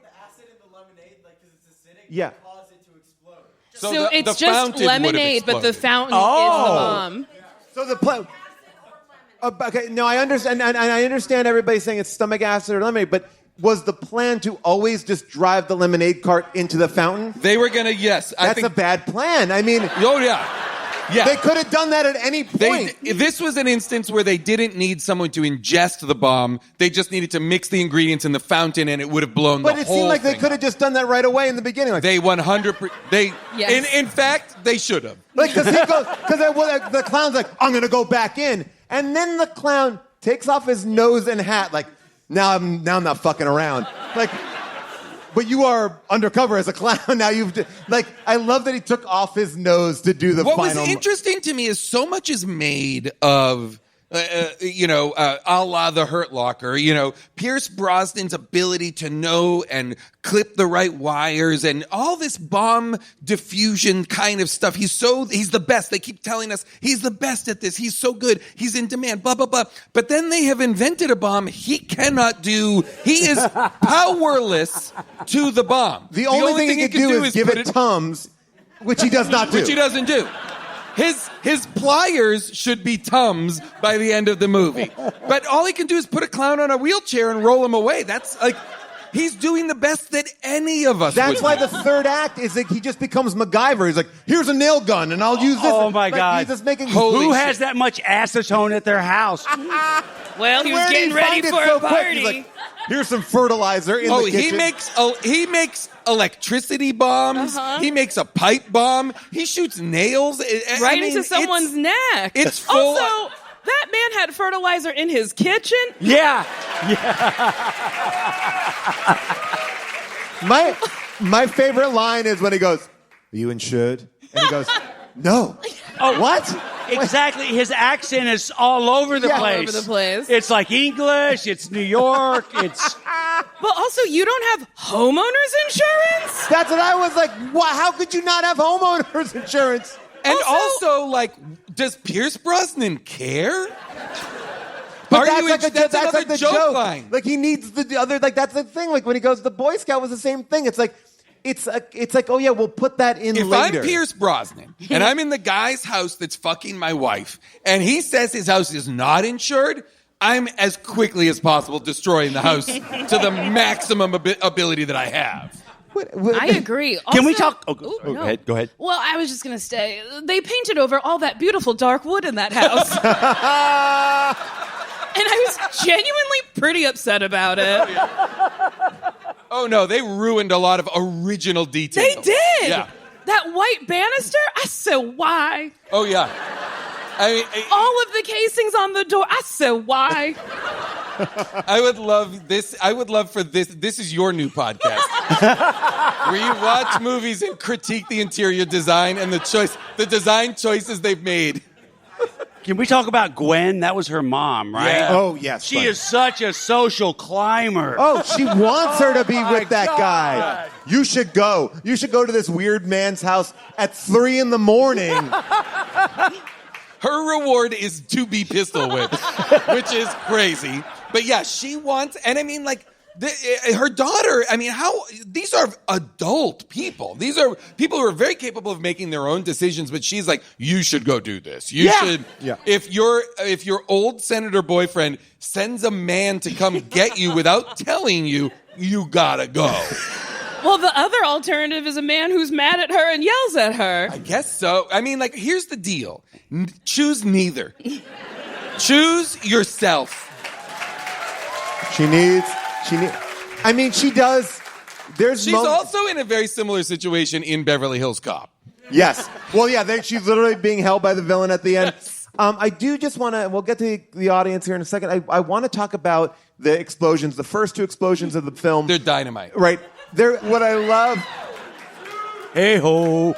the acid in the lemonade, because it's acidic, Yeah. cause it to explode. So it's the just fountain lemonade, but the fountain is the bomb. So the okay, no, I understand, and I understand everybody saying it's stomach acid or lemonade, but was the plan to always just drive the lemonade cart into the fountain? They were gonna, yes. That's a bad plan. I mean, oh yeah. Yeah. They could have done that at any point. This was an instance where they didn't need someone to ingest the bomb. They just needed to mix the ingredients in the fountain, and it would have blown the whole thing. But it seemed like they could have just done that right away in the beginning. Like, they 100%. Yes. In fact, they should have. Like, because the clown's like, I'm gonna go back in, and then the clown takes off his nose and hat. Like, now I'm not fucking around. Like. But you are undercover as a clown now. I love that he took off his nose to do the final. What was interesting to me is so much is made of, a la the Hurt Locker. Pierce Brosnan's ability to know and clip the right wires and all this bomb diffusion kind of stuff. He's the best. They keep telling us he's the best at this. He's so good. He's in demand. Blah blah blah. But then they have invented a bomb he cannot do. He is powerless to the bomb. The only thing he can do is give it Tums, which he does not do. Which he doesn't do. His pliers should be Tums by the end of the movie. But all he can do is put a clown on a wheelchair and roll him away. That's like, he's doing the best that any of us That's would why do. the third act is like he just becomes MacGyver. He's like, here's a nail gun and I'll use this. Oh my God. He's just making Who has that much acetone at their house? Well, he was Where did getting he ready find it for so a quick? party. He's like, here's some fertilizer in the kitchen. He makes electricity bombs. Uh-huh. He makes a pipe bomb. He shoots nails Right into someone's neck. It's full. Also, that man had fertilizer in his kitchen. Yeah. My favorite line is when he goes, "Are you insured?" And he goes, "No." Oh, what? Exactly. His accent is all over the Yeah. place. All over the place. It's like English. It's New York. It's. But also, you don't have homeowners insurance? That's what I was like. How could you not have homeowners insurance? And also, does Pierce Brosnan care? But That's another the joke line. Like, he needs the other. Like, that's the thing. Like, when he goes, the Boy Scout was the same thing. It's like, oh yeah, we'll put that in If later. I'm Pierce Brosnan and I'm in the guy's house that's fucking my wife, and he says his house is not insured, I'm as quickly as possible destroying the house to the maximum ability that I have. I agree. Can we Also- talk? Ooh, no. Go ahead. Well, I was just going to say, they painted over all that beautiful dark wood in that house. And I was genuinely pretty upset about it. Oh no, they ruined a lot of original details. They did! Yeah. That white banister, I said, why? Oh yeah. I mean, All of the casings on the door, I said, why? I would love this. I would love for this. This is your new podcast, where you watch movies and critique the interior design and the design choices they've made. Can we talk about Gwen? That was her mom, right? Yeah. Oh yes, She but- is such a social climber. Oh, she wants her to be my with that God. guy. You should go. You should go to this weird man's house at 3 a.m. Her reward is to be pistol whipped, which is crazy. But yeah, she wants, and I mean, her daughter, I mean, these are adult people. These are people who are very capable of making their own decisions, but she's like, you should go do this. You should. Yeah. If your old senator boyfriend sends a man to come get you without telling you, you gotta go. Well, the other alternative is a man who's mad at her and yells at her. I guess so. I mean, like, here's the deal. Choose neither. Choose yourself. She does. She's also in a very similar situation in Beverly Hills Cop. Yes. Well, yeah, she's literally being held by the villain at the end. I do just want to, we'll get to the audience here in a second. I want to talk about the explosions, the first two explosions of the film. They're dynamite. Right. What I love. Hey-ho.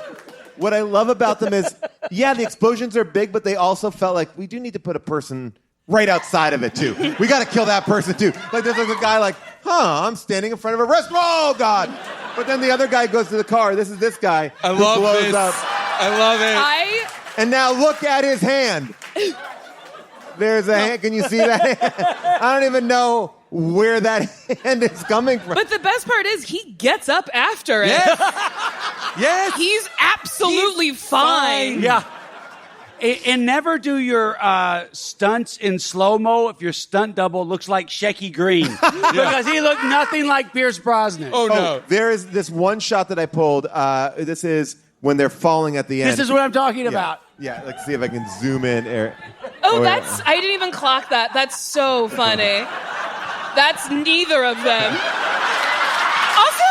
What I love about them is, yeah, the explosions are big, but they also felt like we do need to put a person right outside of it, too. We got to kill that person, too. Like, there's like a guy like, I'm standing in front of a restaurant. Oh, God. But then the other guy goes to the car. This is this guy. I who love blows this. Up. I love it. And now look at his hand. There's a hand. Can you see that hand? I don't even know where that hand is coming from. But the best part is he gets up after it. Yes. He's absolutely fine. Yeah. And never do your stunts in slow-mo if your stunt double looks like Shecky Green. Because he looked nothing like Pierce Brosnan. Oh, no. There is this one shot that I pulled. This is when they're falling at the end. This is what I'm talking about. Yeah, let's see if I can zoom in. I didn't even clock that. That's so funny. That's neither of them. Also,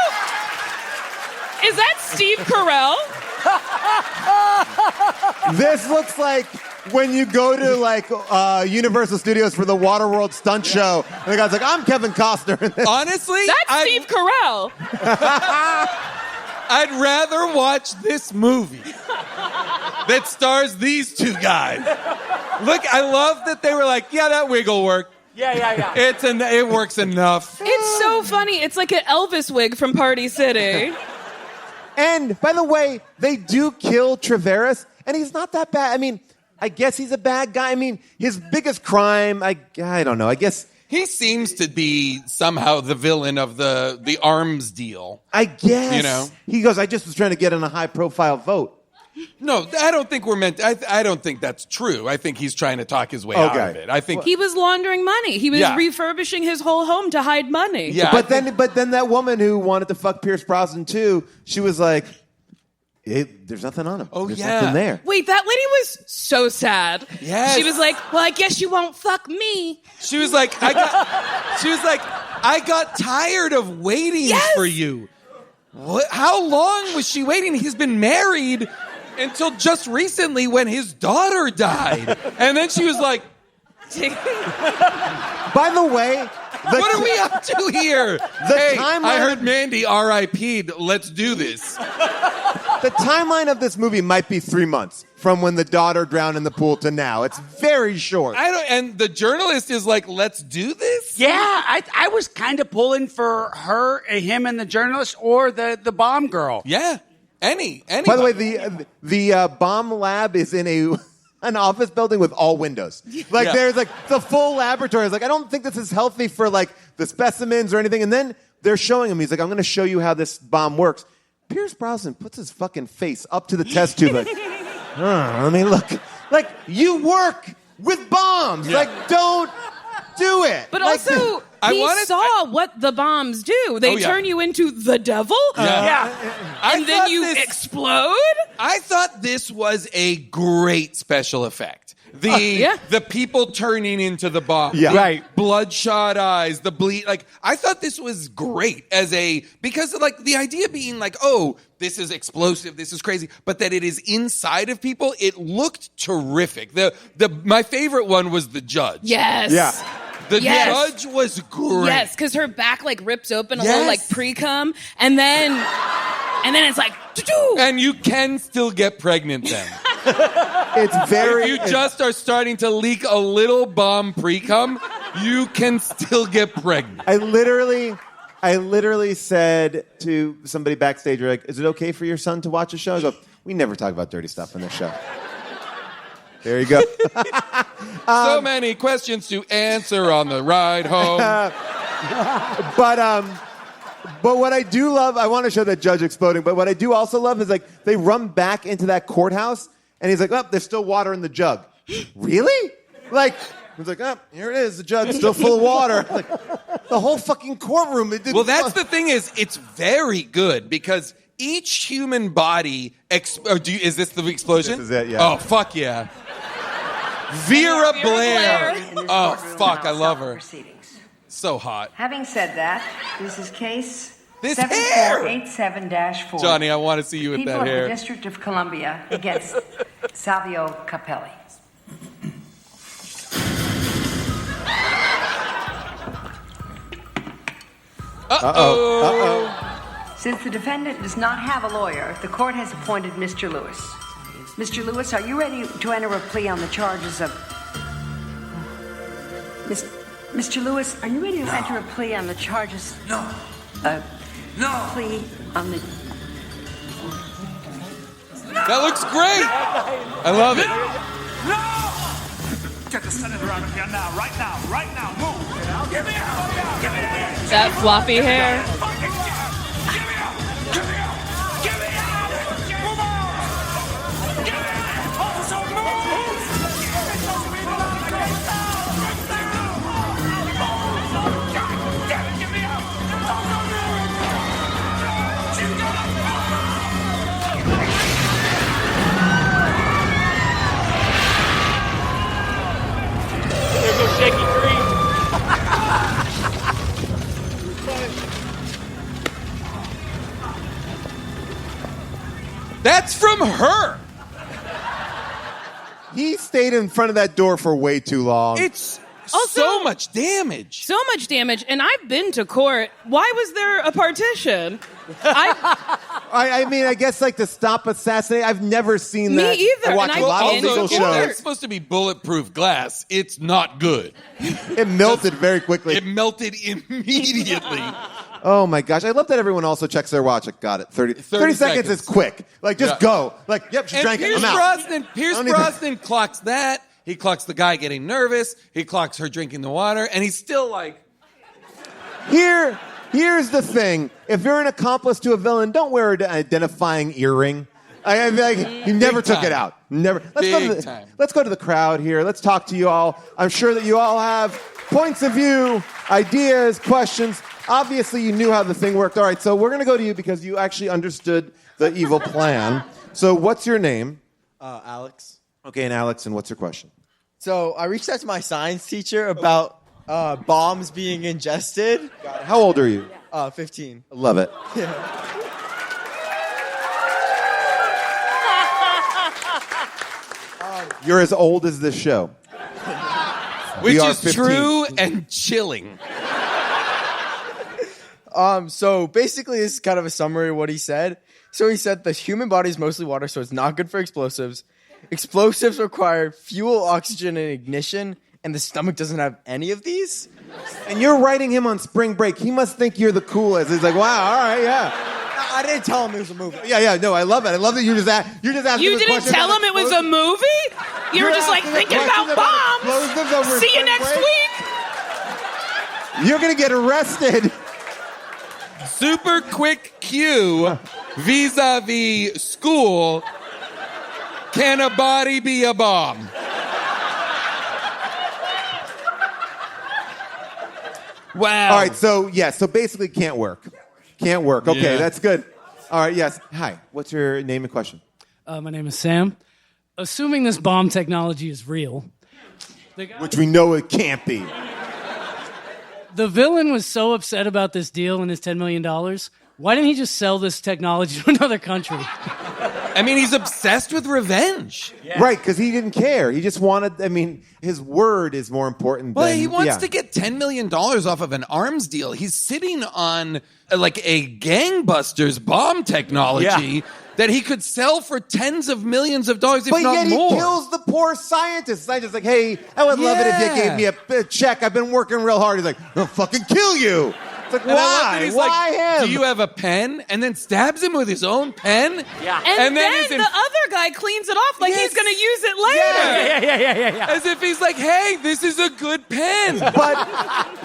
is that Steve Carell? This looks like when you go to like Universal Studios for the Waterworld stunt show, and the guy's like, "I'm Kevin Costner." Honestly, That's Steve Carell. I'd rather watch this movie that stars these two guys. Look, I love that they were like, yeah, that wig will work. Yeah. It works enough. It's so funny. It's like an Elvis wig from Party City. And by the way, they do kill Traveris, and he's not that bad. I mean, I guess he's a bad guy. I mean, his biggest crime, I don't know. I guess he seems to be somehow the villain of the arms deal. I guess. You know? He goes, I just was trying to get in a high-profile vote. No, I don't think we're meant to, I don't think that's true. I think he's trying to talk his way out of it. I think he was laundering money. He was refurbishing his whole home to hide money. Yeah, but then that woman who wanted to fuck Pierce Brosnan too, she was like, there's nothing on him. Oh, there's yeah. nothing there. Wait, that lady was so sad. Yes. She was like, well, I guess you won't fuck me. She was like, I got tired of waiting for you. What? How long was she waiting? He's been married until just recently when his daughter died. And then she was like, by the way, what are we up to here? Timeline, I heard Mandy RIP'd. Let's do this. The timeline of this movie might be 3 months from when the daughter drowned in the pool to now. It's very short. And the journalist is like, let's do this? Yeah, I was kind of pulling for him and the journalist or the bomb girl. Yeah. Any. By the way, the bomb lab is in an office building with all windows. Like there's like the full laboratory. It's like, I don't think this is healthy for like the specimens or anything. And then they're showing him. He's like, I'm going to show you how this bomb works. Pierce Brosnan puts his fucking face up to the test tube like, I mean, look, like you work with bombs. Yeah. Like, don't do it. But like, also, saw what the bombs do. They turn you into the devil. And then you explode. I thought this was a great special effect. The people turning into the bomb. Yeah. Right. Bloodshot eyes, the bleed. Like, I thought this was great because like the idea being like, oh, this is explosive, this is crazy, but that it is inside of people, it looked terrific. My favorite one was the judge. Yes. Yeah. The judge was great. Yes, because her back like rips open a little like pre-cum, and then it's like, doo-doo. And you can still get pregnant then. It's very. If you just are starting to leak a little bomb pre-cum, you can still get pregnant. I literally said to somebody backstage, like, is it okay for your son to watch a show? I go, we never talk about dirty stuff in this show. There you go. So many questions to answer on the ride home. But what I do love, I want to show that judge exploding, but what I do also love is like they run back into that courthouse and he's like, oh, there's still water in the jug. Really? Like, he's like, oh, here it is, the jug's still full of water. Like, The whole fucking courtroom. Well, that's the thing is, it's very good because each human body... is this the explosion? This is it, yeah. Oh, fuck yeah. Vera Blair. Oh, fuck, I love her. So hot. Having said that, this is case This hair! 7487-4. Johnny, I want to see you with People that of hair. the District of Columbia against Savio Capelli. Since the defendant does not have a lawyer, the court has appointed Mr. Lewis. Mr. Lewis, are you ready to enter a plea on the charges of... Mr. Lewis, are you ready to enter a plea on the charges... No. No. Plea on the... That looks great. I love it. No! Get the senator out of here now, right now, right now. Move. Get me out. Get me out. That floppy hair. Get me out. Get me out. Get me out. Move on. Get me out. Officer, move. God damn it, get me out. There's no shaky tree. That's from her. He stayed in front of that door for way too long. It's Also- so much damage. So much damage, and I've been to court. Why was there a partition? I mean, I guess like to stop assassinate. I've never seen Me that. either, I watch and a lot of I've been legal to If court. shows. it's supposed to be bulletproof glass, it's not good. It melted very quickly. It melted immediately. Oh my gosh. I love that everyone also checks their watch. Like, got it. 30 seconds seconds. is quick. Like, just Yeah. go. Like, yep, she And drank it. Pierce I'm out. Brosnan, Pierce I don't need Brosnan clocks that. He clocks the guy getting nervous. He clocks her drinking the water. And he's still like... Here's the thing. If you're an accomplice to a villain, don't wear an identifying earring. I mean, like, he never took time. it out. Never. Big time. Let's go to the crowd here. Let's talk to you all. I'm sure that you all have points of view, ideas, questions. Obviously, you knew how the thing worked. All right, so we're going to go to you because you actually understood the evil plan. So what's your name? Alex. Okay, and Alex, and what's your question? So I reached out to my science teacher about bombs being ingested. How old are you? 15. I love it. You're as old as this show. Which We are is 15. true and chilling. So basically, this is kind of a summary of what he said. So he said the human body is mostly water, so it's not good for explosives. Explosives require fuel, oxygen, and ignition, and the stomach doesn't have any of these. And you're writing him on spring break. He must think you're the coolest. He's like, wow, all right, yeah. I didn't tell him it was a movie. Yeah, no, I love it. I love that you're just asking You this didn't question tell about him it was a movie? You were You're just like asking a thinking question about about explosives over bombs. See you spring next break? week. You're going to get arrested. Super quick cue vis-a-vis school. Can a body be a bomb? Wow. All right, so basically can't work. Can't work. Okay, Yeah. that's good. All right, yes. Hi, what's your name and question? My name is Sam. Assuming this bomb technology is real, Which we know it can't be. the villain was so upset about this deal and his $10 million. Why didn't he just sell this technology to another country? I mean, he's obsessed with revenge. Right, because he didn't care. He just wanted, I mean, his word is more important Well, than... he wants yeah. to get $10 million off of an arms deal. He's sitting on like a gangbusters bomb technology that he could sell for tens of millions of dollars, if But not yet more. he kills the poor scientist. Scientist's like, hey, I would love it if you Yeah. gave me a check. I've been working real hard. He's like, I'll fucking kill you. It's like, And I love that why? he's Why like, him? do you have a pen? And then stabs him with his own pen. Yeah. And then is the other guy cleans it off like he's Yes. going to use it later. Yeah. As if he's like, hey, this is a good pen.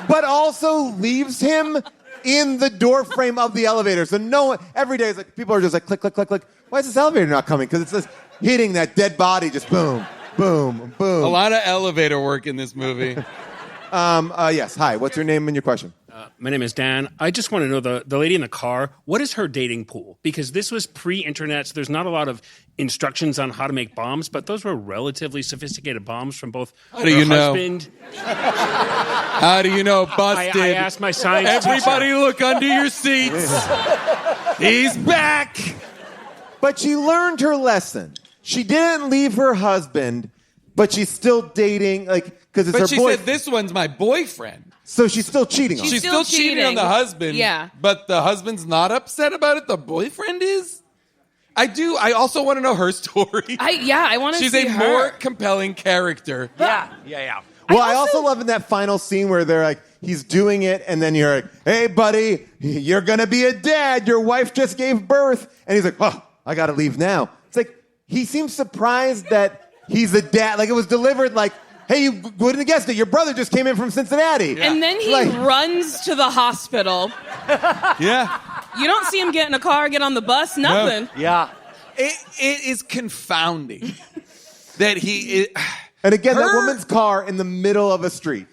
but also leaves him in the door frame of the elevator. So no one, every day is like, people are just like, click, click, click, click. Why is this elevator not coming? Because it's just hitting that dead body, just boom, boom, boom. A lot of elevator work in this movie. Yes, hi, what's your name and your question? My name is Dan. I just want to know the lady in the car, what is her dating pool? Because this was pre-internet, so there's not a lot of instructions on how to make bombs, but those were relatively sophisticated bombs from both How do you know? husband. How do you know? Busted. I asked my science Everybody teacher. look under your seats. He's back. But she learned her lesson. She didn't leave her husband, but she's still dating, because it's But her she boyfriend. said, this one's my boyfriend. So she's still cheating on him. She's still cheating on the husband. Yeah. But the husband's not upset about it. The boyfriend is. I also want to know her story. I want to see She's a her. more compelling character. Yeah. Well, I also love in that final scene where they're like, he's doing it, and then you're like, hey, buddy, you're going to be a dad. Your wife just gave birth. And he's like, oh, I got to leave now. It's like, he seems surprised that he's a dad. Like, it was delivered like, hey, you wouldn't have guessed it. Your brother just came in from Cincinnati. And then he runs to the hospital. Yeah. You don't see him get in a car, get on the bus, nothing. Yeah. It is confounding that he is. And again, that woman's car in the middle of a street.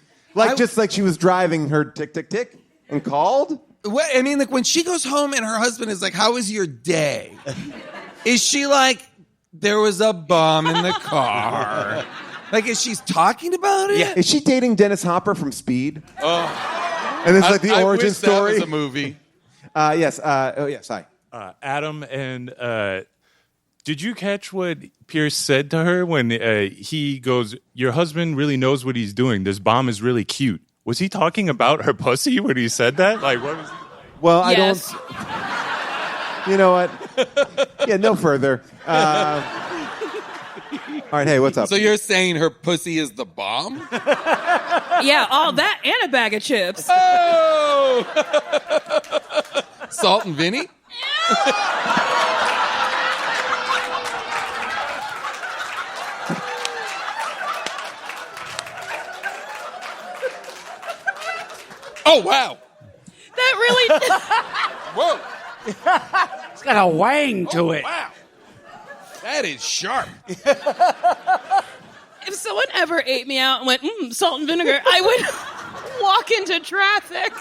Just like she was driving her tick, tick, tick and called. I mean, like when she goes home and her husband is like, how was your day? Is she like, there was a bomb in the car? Like, is she talking about it? Yeah. Is she dating Dennis Hopper from Speed? Oh. And it's like the origin wish story. That was a movie. Yes. Yes. Hi. Adam, and did you catch what Pierce said to her when he goes, your husband really knows what he's doing. This bomb is really cute. Was he talking about her pussy when he said that? Like, what was he? Well, Yes. I don't. You know what? Yeah, no further. All right, hey, what's up? So you're saying her pussy is the bomb? Yeah, all that and a bag of chips. Oh! Salt and Vinny? Oh, wow. That really... Whoa. It's got a wang to it. Wow. That is sharp. If someone ever ate me out and went, salt and vinegar, I would walk into traffic.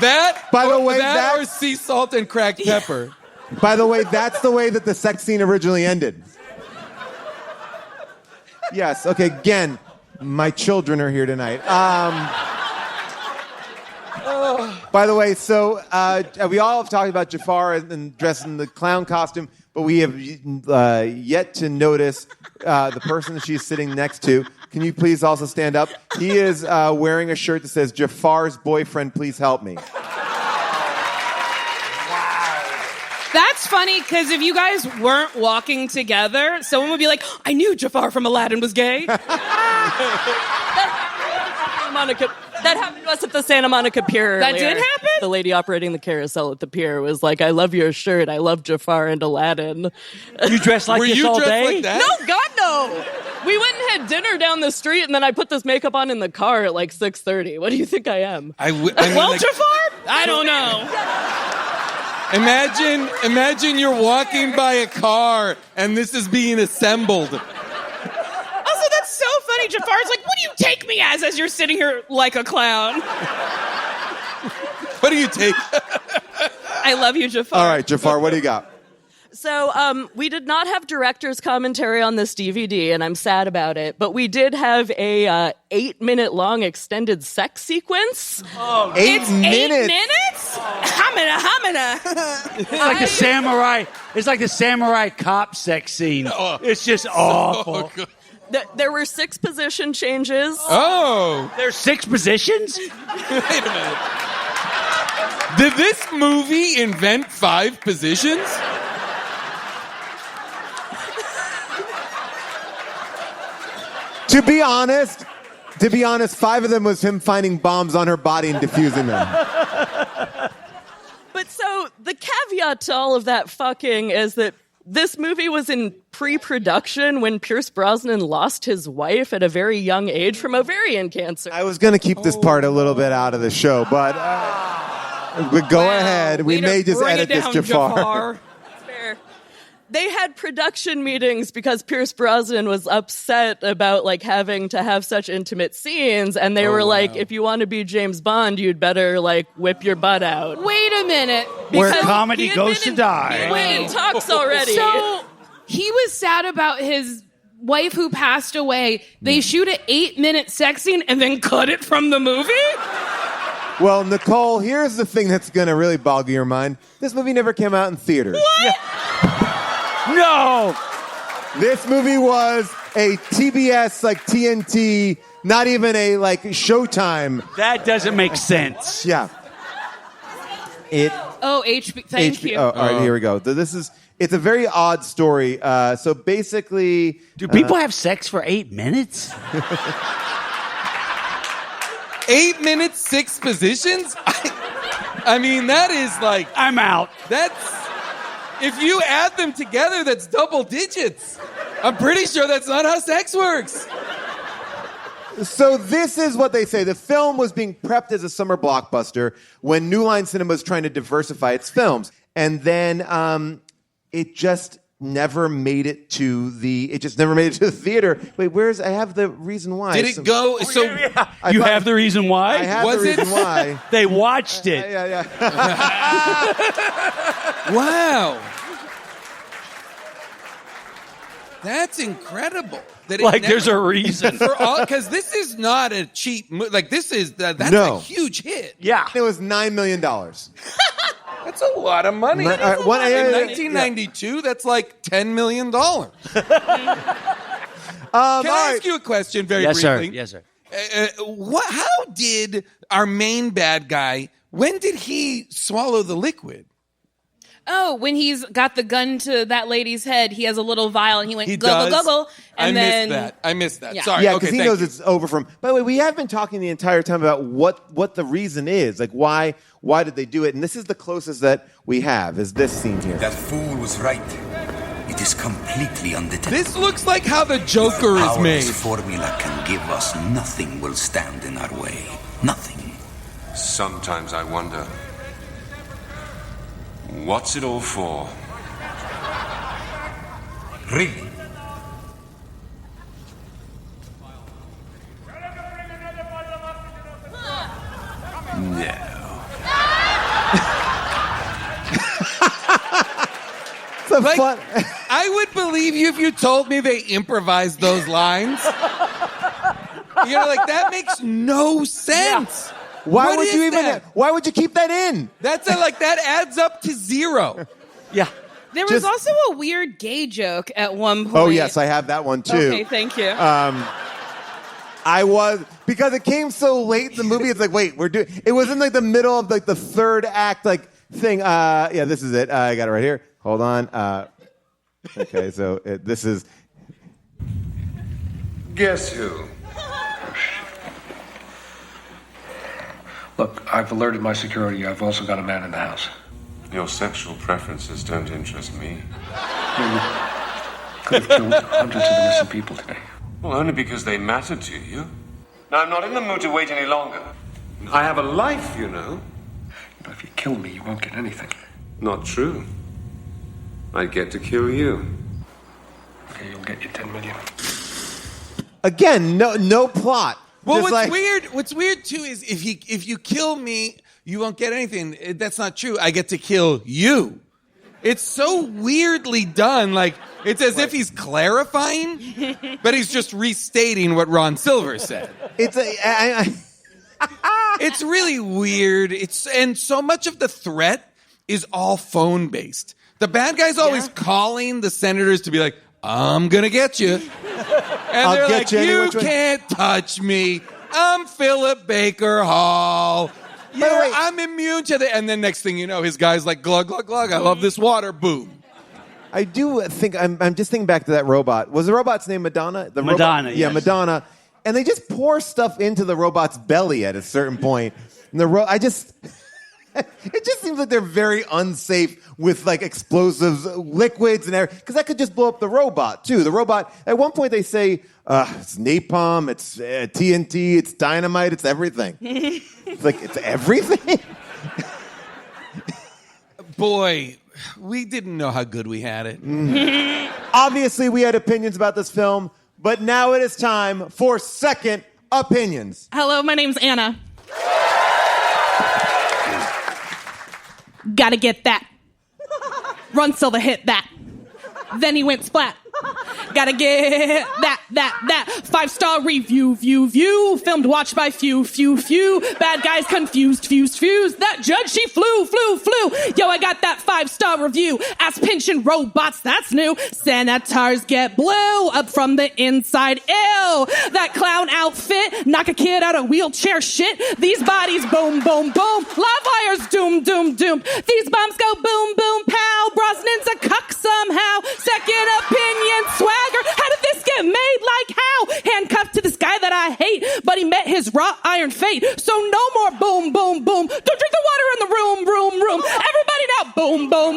That, By the way, that or that's- sea salt and cracked pepper. By the way, that's the way that the sex scene originally ended. Yes. Okay. Again, my children are here tonight. By the way, so we all have talked about Jafar and dressed in the clown costume, but we have yet to notice the person that she's sitting next to. Can you please also stand up? He is wearing a shirt that says, Jafar's boyfriend, please help me. That's funny, because if you guys weren't walking together, someone would be like, I knew Jafar from Aladdin was gay. That happened to us at the Santa Monica Pier That earlier. did happen? The lady operating the carousel at the pier was like, I love your shirt. I love Jafar and Aladdin. You dressed like Were this you all dressed day? like that? No, God, no. We went and had dinner down the street, and then I put this makeup on in the car at like 6:30. What do you think I am? I mean, Well, like, Jafar? I don't know. imagine you're walking by a car and this is being assembled. Also, that's so funny. Jafar's like, what do you take me as you're sitting here like a clown? What do you take? I love you, Jafar. All right, Jafar, what do you got? So we did not have director's commentary on this DVD, and I'm sad about it. But we did have a 8-minute long extended sex sequence. Oh, It's 8 minutes. 8 minutes? Hamina. it's like the samurai. It's like the samurai cop sex scene. It's just awful. There were 6 position changes. Oh. There's 6 positions. Wait a minute. Did this movie invent 5 positions? To be honest, 5 of them was him finding bombs on her body and defusing them. But so the caveat to all of that fucking is that this movie was in pre-production when Pierce Brosnan lost his wife at a very young age from ovarian cancer. I was going to keep this part a little bit out of the show, but go ahead. We Way to may just bring edit it this, down, Jafar. Fair. they had production meetings because Pierce Brosnan was upset about like having to have such intimate scenes, and they were like, if you want to be James Bond, you'd better like whip your butt out. Wait a minute. Where Because comedy he had goes been to die. He had been in talks already. So he was sad about his wife who passed away. They shoot an 8-minute sex scene and then cut it from the movie? Well, Nicole, here's the thing that's going to really boggle your mind. This movie never came out in theaters. What? Yeah. No! This movie was a TBS, like TNT, not even a like Showtime. That doesn't make sense. Yeah. Oh, thank you. Oh, all right, here we go. It's a very odd story. So basically... Do people have sex for 8 minutes? 8 minutes, 6 positions? I mean, that is like... I'm out. That's... If you add them together, that's double digits. I'm pretty sure that's not how sex works. So this is what they say. The film was being prepped as a summer blockbuster when New Line Cinema was trying to diversify its films. And then it just never made it to the theater. Wait, I have the reason why. Did it go? So you have the reason why? I have the reason why. They watched it. Yeah. Wow. That's incredible. That Like there's a reason. Because this is not a cheap movie. Like this is, that's a huge hit. Yeah. It was $9 million. That's a lot of money. In 1992, that's like $10 million. Can I ask you a question very briefly? Yes, sir. How did our main bad guy, when did he swallow the liquid? Oh, when he's got the gun to that lady's head, he has a little vial, and he went He guggle, does? guggle, and I missed that. Yeah. Sorry. Yeah, Okay, because he knows it's over from... By the way, we have been talking the entire time about what the reason is. Like, why did they do it? And this is the closest that we have, is this scene here. That fool was right. It is completely undetectable. This looks like how the Joker is made. This formula can give us nothing will stand in our way. Nothing. Sometimes I wonder, what's it all for? Really? No. I would believe you if you told me they improvised those lines. That makes no sense. Why would you keep that in? That adds up to 0. Yeah. There was also a weird gay joke at one point. Oh, yes, I have that one, too. Okay, thank you. Because it came so late in the movie, it's like, wait, it was in like the middle of like the third act thing. Yeah, this is it. I got it right here. Hold on. Okay, so this is... Guess who? Look, I've alerted my security. I've also got a man in the house. Your sexual preferences don't interest me. You could have killed hundreds of innocent people today. Well, only because they matter to you. Now, I'm not in the mood to wait any longer. I have a life, you know. But if you kill me, you won't get anything. Not true. I get to kill you. Okay, you'll get your 10 million. Again, no plot. Well, what's weird too is if you kill me, you won't get anything. That's not true. I get to kill you. It's so weirdly done. Like it's as if he's clarifying, but he's just restating what Ron Silver said. It's really weird. And so much of the threat is all phone based. The bad guy's always calling the senators to be like, I'm going to get you. And they're like, you can't touch me. I'm Philip Baker Hall. Yeah, I'm immune to the... And then next thing you know, his guy's like, glug, glug, glug. I love this water. Boom. I do think... I'm just thinking back to that robot. Was the robot's name Madonna? Madonna, Yeah, yes. Madonna. And they just pour stuff into the robot's belly at a certain point. And it just seems like they're very unsafe with like explosives, liquids, and everything. Because that could just blow up the robot, too. The robot, at one point they say, it's napalm, it's TNT, it's dynamite, it's everything. It's like, it's everything? Boy, We didn't know how good we had it. Obviously, we had opinions about this film, but now it is time for second opinions. Hello, my name's Anna. Gotta get that. Run Silver hit that. Then he went splat. Gotta get that. 5-star review, view. Filmed, watched by few. Bad guys confused. That judge, she flew. Yo, I got that 5-star review. Ass pinching robots, that's new. Senators get blue up from the inside. Ew. That clown outfit, knock a kid out of wheelchair shit. These bodies boom. Livewires doom. These bombs go boom, pow. Brosnan's a cuck somehow. Second opinion swagger. How did this get made? Like how? Handcuffed to this guy that I hate, but he met his wrought iron fate. So no more boom. Don't drink the water in the room. Everybody now boom. Wow.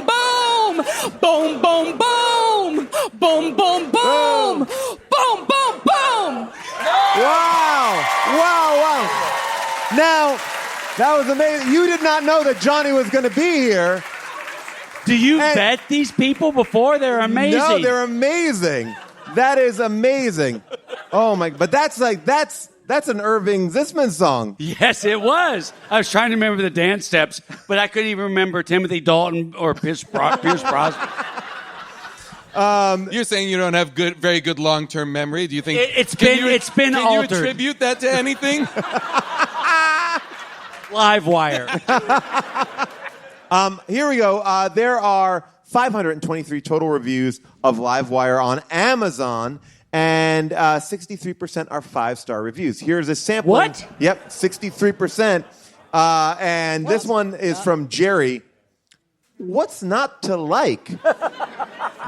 Now, that was amazing. You did not know that Johnny was going to be here. Do you vet these people before? They're amazing. No, they're amazing. That is amazing. Oh my! But that's an Irving Zisman song. Yes, it was. I was trying to remember the dance steps, but I couldn't even remember Timothy Dalton or Pierce Brosnan. You're saying you don't have very good long-term memory. Do you think it's been altered? Can you attribute that to anything? Livewire. Here we go. There are 523 total reviews of Livewire on Amazon, and 63% are 5-star reviews. Here's a sample. What? Yep, 63%. And this one is from Jerry. What's not to like?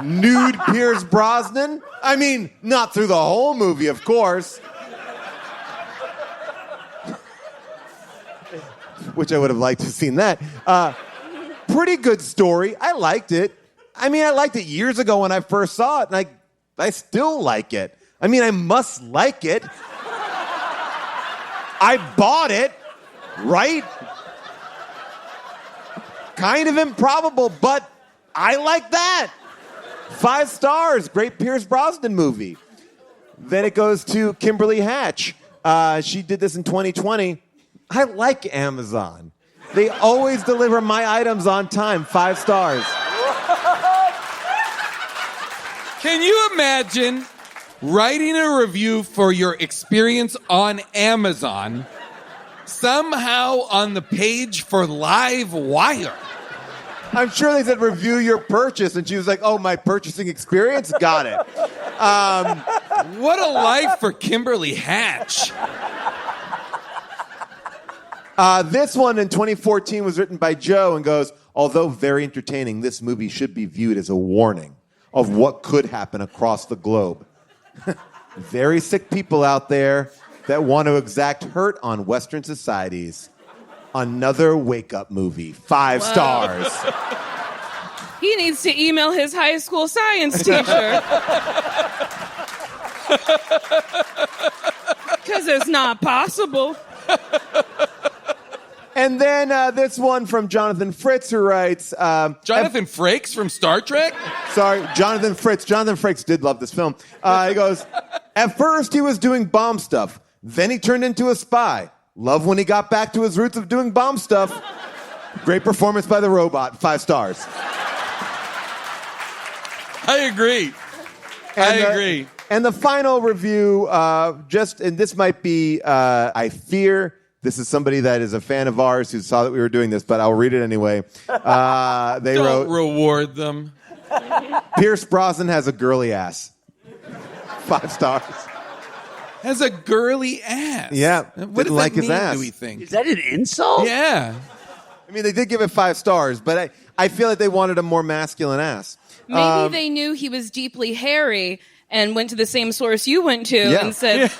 Nude Pierce Brosnan? I mean, not through the whole movie, of course. Which I would have liked to have seen that. Pretty good story. I liked it. I mean, I liked it years ago when I first saw it, and I still like it. I mean, I must like it. I bought it, right? Kind of improbable, but I like that. 5 stars. Great Pierce Brosnan movie. Then it goes to Kimberly Hatch. She did this in 2020. I like Amazon. They always deliver my items on time. 5 stars. Can you imagine writing a review for your experience on Amazon, somehow on the page for Livewire? I'm sure they said review your purchase, and she was like, oh, my purchasing experience? Got it. What a life for Kimberly Hatch. This one in 2014 was written by Joe and goes, although very entertaining, this movie should be viewed as a warning of what could happen across the globe. Very sick people out there that want to exact hurt on Western societies. Another wake-up movie. 5 stars. He needs to email his high school science teacher. Because it's not possible. And then this one from Jonathan Fritz, who writes... Jonathan Frakes from Star Trek? Sorry, Jonathan Fritz. Jonathan Frakes did love this film. He goes, at first he was doing bomb stuff. Then he turned into a spy. Love when he got back to his roots of doing bomb stuff. Great performance by the robot. 5 stars. I agree. I agree. And the final review, and this might be, I fear... This is somebody that is a fan of ours who saw that we were doing this, but I'll read it anyway. They wrote, reward them. Pierce Brosnan has a girly ass. 5 stars. Has a girly ass. Yeah. What does like that his mean, ass. do we think? Is that an insult? Yeah. I mean, they did give it 5 stars, but I feel like they wanted a more masculine ass. Maybe they knew he was deeply hairy and went to the same source you went to and said,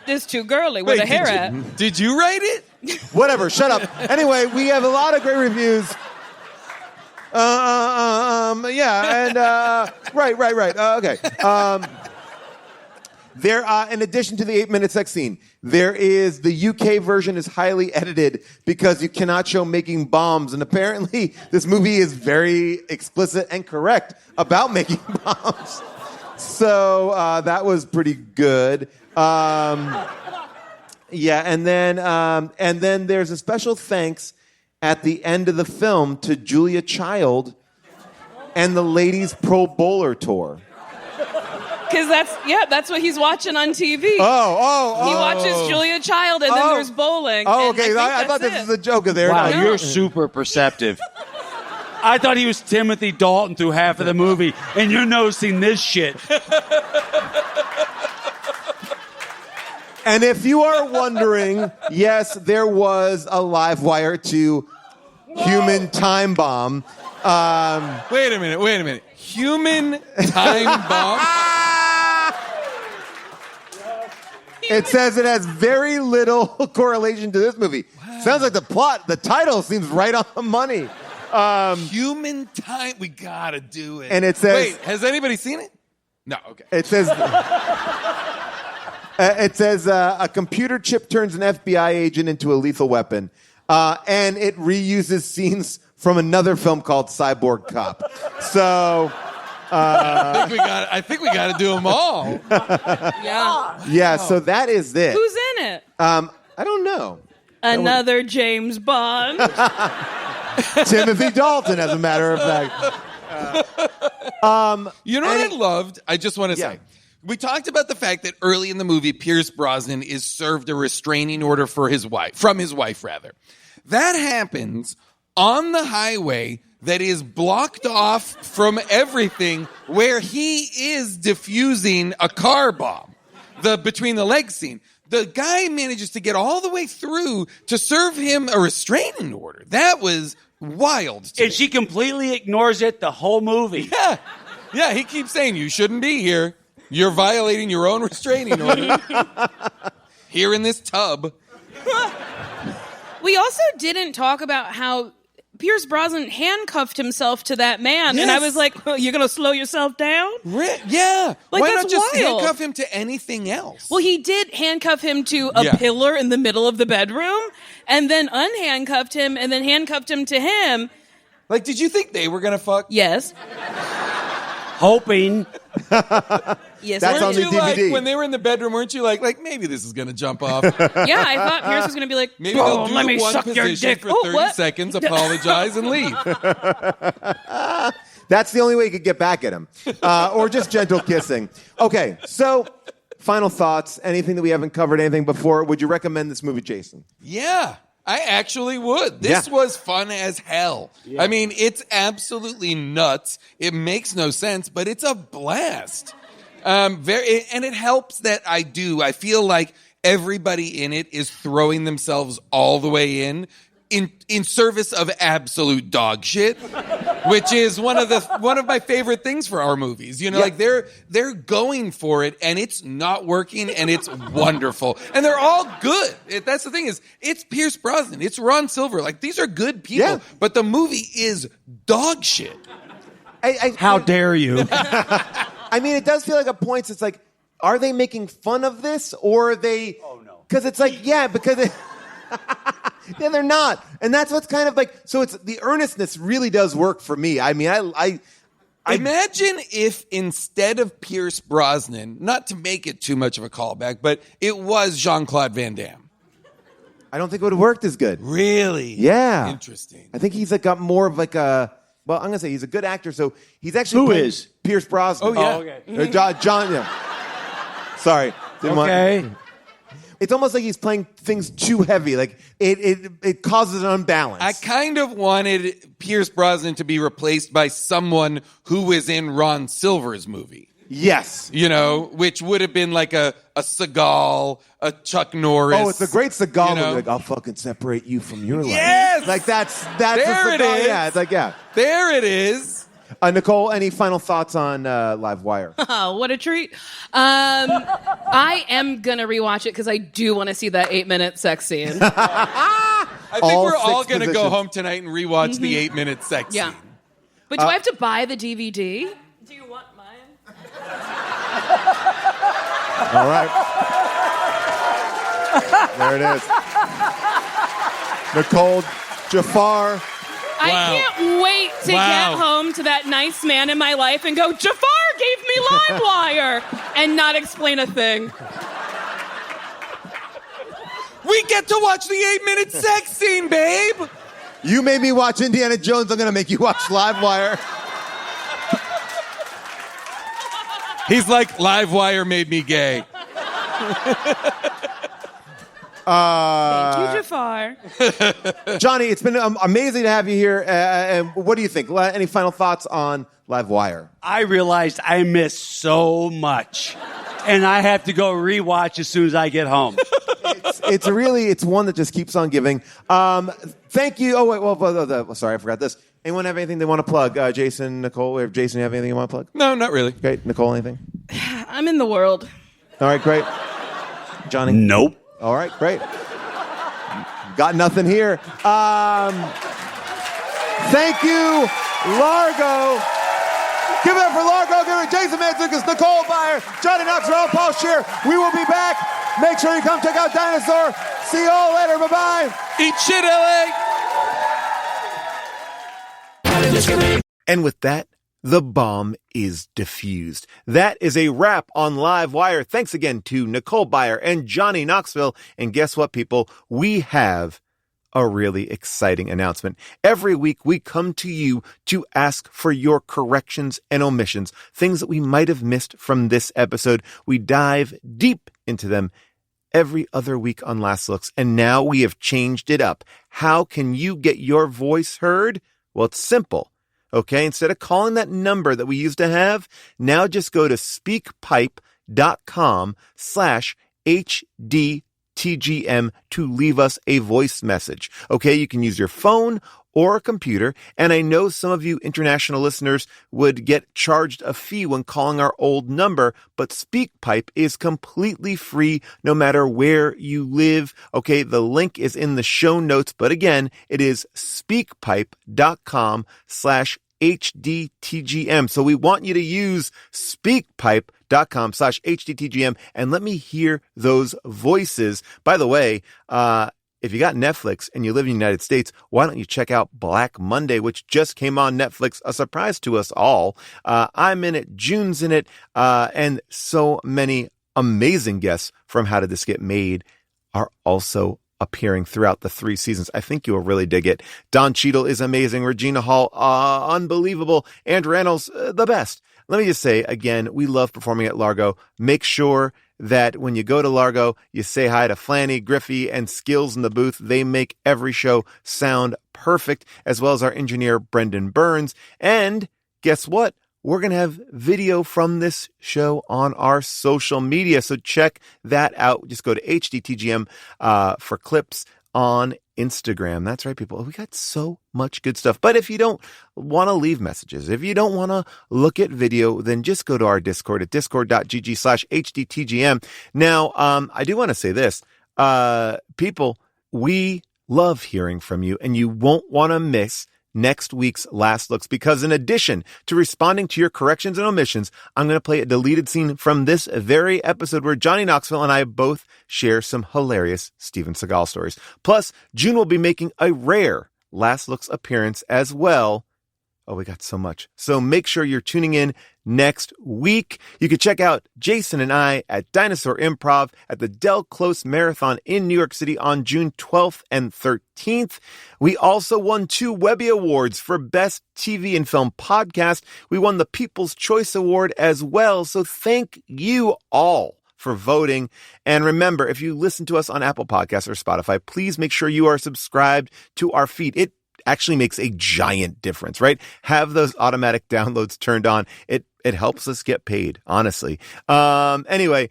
this too girly with a hair at. Did you write it? Whatever, shut up. Anyway, we have a lot of great reviews. Right. Okay. There, in addition to the 8-minute sex scene, there is the UK version is highly edited because you cannot show making bombs, and apparently this movie is very explicit and correct about making bombs. So that was pretty good. Yeah, and then there's a special thanks at the end of the film to Julia Child and the Ladies Pro Bowler Tour. Because that's what he's watching on TV. He watches Julia Child, and then there's bowling. Oh, okay. I thought this was a joke. Wow, you're super perceptive. I thought he was Timothy Dalton through half of the movie, and you're noticing this shit. And if you are wondering, yes, there was a Livewire 2 human time bomb. Wait a minute. Human time bomb? It says it has very little correlation to this movie. Wow. Sounds like the title seems right on the money. Human time, we gotta do it. And it says... Wait, has anybody seen it? No, okay. It says... a computer chip turns an FBI agent into a lethal weapon. And it reuses scenes from another film called Cyborg Cop. So... I think we got to do them all. Yeah. Yeah, so that is this. Who's in it? I don't know. Another James Bond. Timothy Dalton, as a matter of fact. You know what I loved? I just want to say. We talked about the fact that early in the movie, Pierce Brosnan is served a restraining order from his wife. That happens on the highway that is blocked off from everything, where he is defusing a car bomb. The between the legs scene. The guy manages to get all the way through to serve him a restraining order. That was wild. And she completely ignores it the whole movie. Yeah, he keeps saying, you shouldn't be here. You're violating your own restraining order. Here in this tub. We also didn't talk about how Pierce Brosnan handcuffed himself to that man, and I was like, you're going to slow yourself down? Yeah. Like, why that's not just wild. handcuff him to anything else? Well, he did handcuff him to a pillar in the middle of the bedroom, and then unhandcuffed him, and then handcuffed him to him. Like, did you think they were going to fuck? Yes. Hoping. Yes, that's on the DVD. Like, when they were in the bedroom, weren't you like maybe this is going to jump off? Yeah, I thought Pierce was going to be like, maybe they'll do let me one suck your position dick. for 30 seconds, apologize, and leave. That's the only way you could get back at him. Or just gentle kissing. Okay, so final thoughts. Anything that we haven't covered, anything before? Would you recommend this movie, Jason? Yeah, I actually would. This was fun as hell. Yeah. I mean, it's absolutely nuts. It makes no sense, but it's a blast. And it helps that I feel like everybody in it is throwing themselves all the way in service of absolute dog shit, which is one of my favorite things for our movies. You know, like they're going for it, and it's not working, and it's wonderful, and they're all good. That's the thing is, it's Pierce Brosnan, it's Ron Silver, like these are good people, but the movie is dog shit. How dare you? I mean, it does feel like at points it's like, are they making fun of this, or are they? Oh no! Because it's like, because they're not, and that's what's kind of like. So it's the earnestness really does work for me. I mean, I imagine if instead of Pierce Brosnan, not to make it too much of a callback, but it was Jean-Claude Van Damme. I don't think it would have worked as good. Really? Yeah. Interesting. I think he's like got more of like a. Well, I'm gonna say he's a good actor, so he's actually. Who is Pierce Brosnan? Oh yeah. Okay. John. Yeah. Sorry. Okay. It's almost like he's playing things too heavy. Like it causes an unbalance. I kind of wanted Pierce Brosnan to be replaced by someone who was in Ron Silver's movie. Yes. You know, which would have been like a Seagal, a Chuck Norris. Oh, it's a great Seagal movie. Like, I'll fucking separate you from your life. Yes! Like that's there a Seagal. It is. Yeah, it's like, There it is. Nicole, any final thoughts on Livewire? Oh, what a treat. I am going to rewatch it because I do want to see that 8-minute sex scene. I think we're all going to go home tonight and rewatch the 8-minute sex scene. But do I have to buy the DVD? Do you want mine? All right. There it is. Nicole Jafar. I can't wait to get home to that nice man in my life and go, Jafar gave me Livewire, and not explain a thing. We get to watch the 8-minute sex scene, babe. You made me watch Indiana Jones. I'm going to make you watch Livewire. He's like, Livewire made me gay. Thank you, Jafar. Johnny, it's been amazing to have you here. And what do you think? Any final thoughts on Livewire? I realized I missed so much, and I have to go rewatch as soon as I get home. It's one that just keeps on giving. Thank you. Oh, wait. Well, sorry, I forgot this. Anyone have anything they want to plug? Jason, Nicole, or Jason, you have anything you want to plug? No, not really. Okay, Nicole, anything? I'm in the world. All right, great. Johnny? Nope. All right, great. Got nothing here. Thank you, Largo. Give it up for Largo. Give it Jason Mantzoukas, Nicole Byer, Johnny Knoxville, Paul Scheer. We will be back. Make sure you come check out Dinosaur. See you all later. Bye-bye. Eat shit, LA. And with that, the bomb is diffused. That is a wrap on Livewire. Thanks again to Nicole Byer and Johnny Knoxville. And guess what, people? We have a really exciting announcement. Every week, we come to you to ask for your corrections and omissions, things that we might have missed from this episode. We dive deep into them every other week on Last Looks, and now we have changed it up. How can you get your voice heard? Well, it's simple. Okay, instead of calling that number that we used to have, now just go to speakpipe.com/HDTGM to leave us a voice message. Okay, you can use your phone or a computer, and I know some of you international listeners would get charged a fee when calling our old number, but SpeakPipe is completely free no matter where you live. Okay, the link is in the show notes, but again, it is speakpipe.com/HDTGM. So we want you to use speakpipe.com/HDTGM and let me hear those voices. By the way, if you got Netflix and you live in the United States, why don't you check out Black Monday, which just came on Netflix, a surprise to us all. I'm in it, June's in it, and so many amazing guests from How Did This Get Made are also appearing throughout the 3 seasons. I think you'll really dig it. Don Cheadle is amazing. Regina Hall, unbelievable. Andrew Reynolds, the best. Let me just say, again, we love performing at Largo. Make sure that when you go to Largo, you say hi to Flanny, Griffey, and Skills in the booth. They make every show sound perfect, as well as our engineer, Brendan Burns. And guess what? We're going to have video from this show on our social media. So check that out. Just go to HDTGM for clips on Instagram. That's right, people. We got so much good stuff. But if you don't want to leave messages, if you don't want to look at video, then just go to our Discord at discord.gg/HDTGM. Now, I do want to say this. People, we love hearing from you, and you won't want to miss next week's Last Looks, because in addition to responding to your corrections and omissions, I'm going to play a deleted scene from this very episode where Johnny Knoxville and I both share some hilarious Steven Seagal stories. Plus, June will be making a rare Last Looks appearance as well. Oh, we got so much. So make sure you're tuning in next week. You can check out Jason and I at Dinosaur Improv at the Del Close Marathon in New York City on June 12th and 13th. We also won 2 Webby Awards for Best TV and Film Podcast. We won the People's Choice Award as well. So thank you all for voting. And remember, if you listen to us on Apple Podcasts or Spotify, please make sure you are subscribed to our feed. It actually makes a giant difference, right? Have those automatic downloads turned on. It helps us get paid, honestly. Anyway,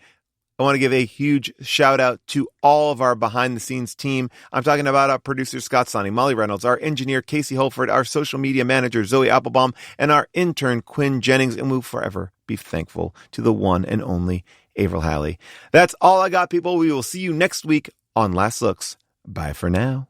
I want to give a huge shout out to all of our behind the scenes team. I'm talking about our producer, Scott Sonny, Molly Reynolds, our engineer, Casey Holford, our social media manager, Zoe Applebaum, and our intern, Quinn Jennings. And we'll forever be thankful to the one and only Avril Halley. That's all I got, people. We will see you next week on Last Looks. Bye for now.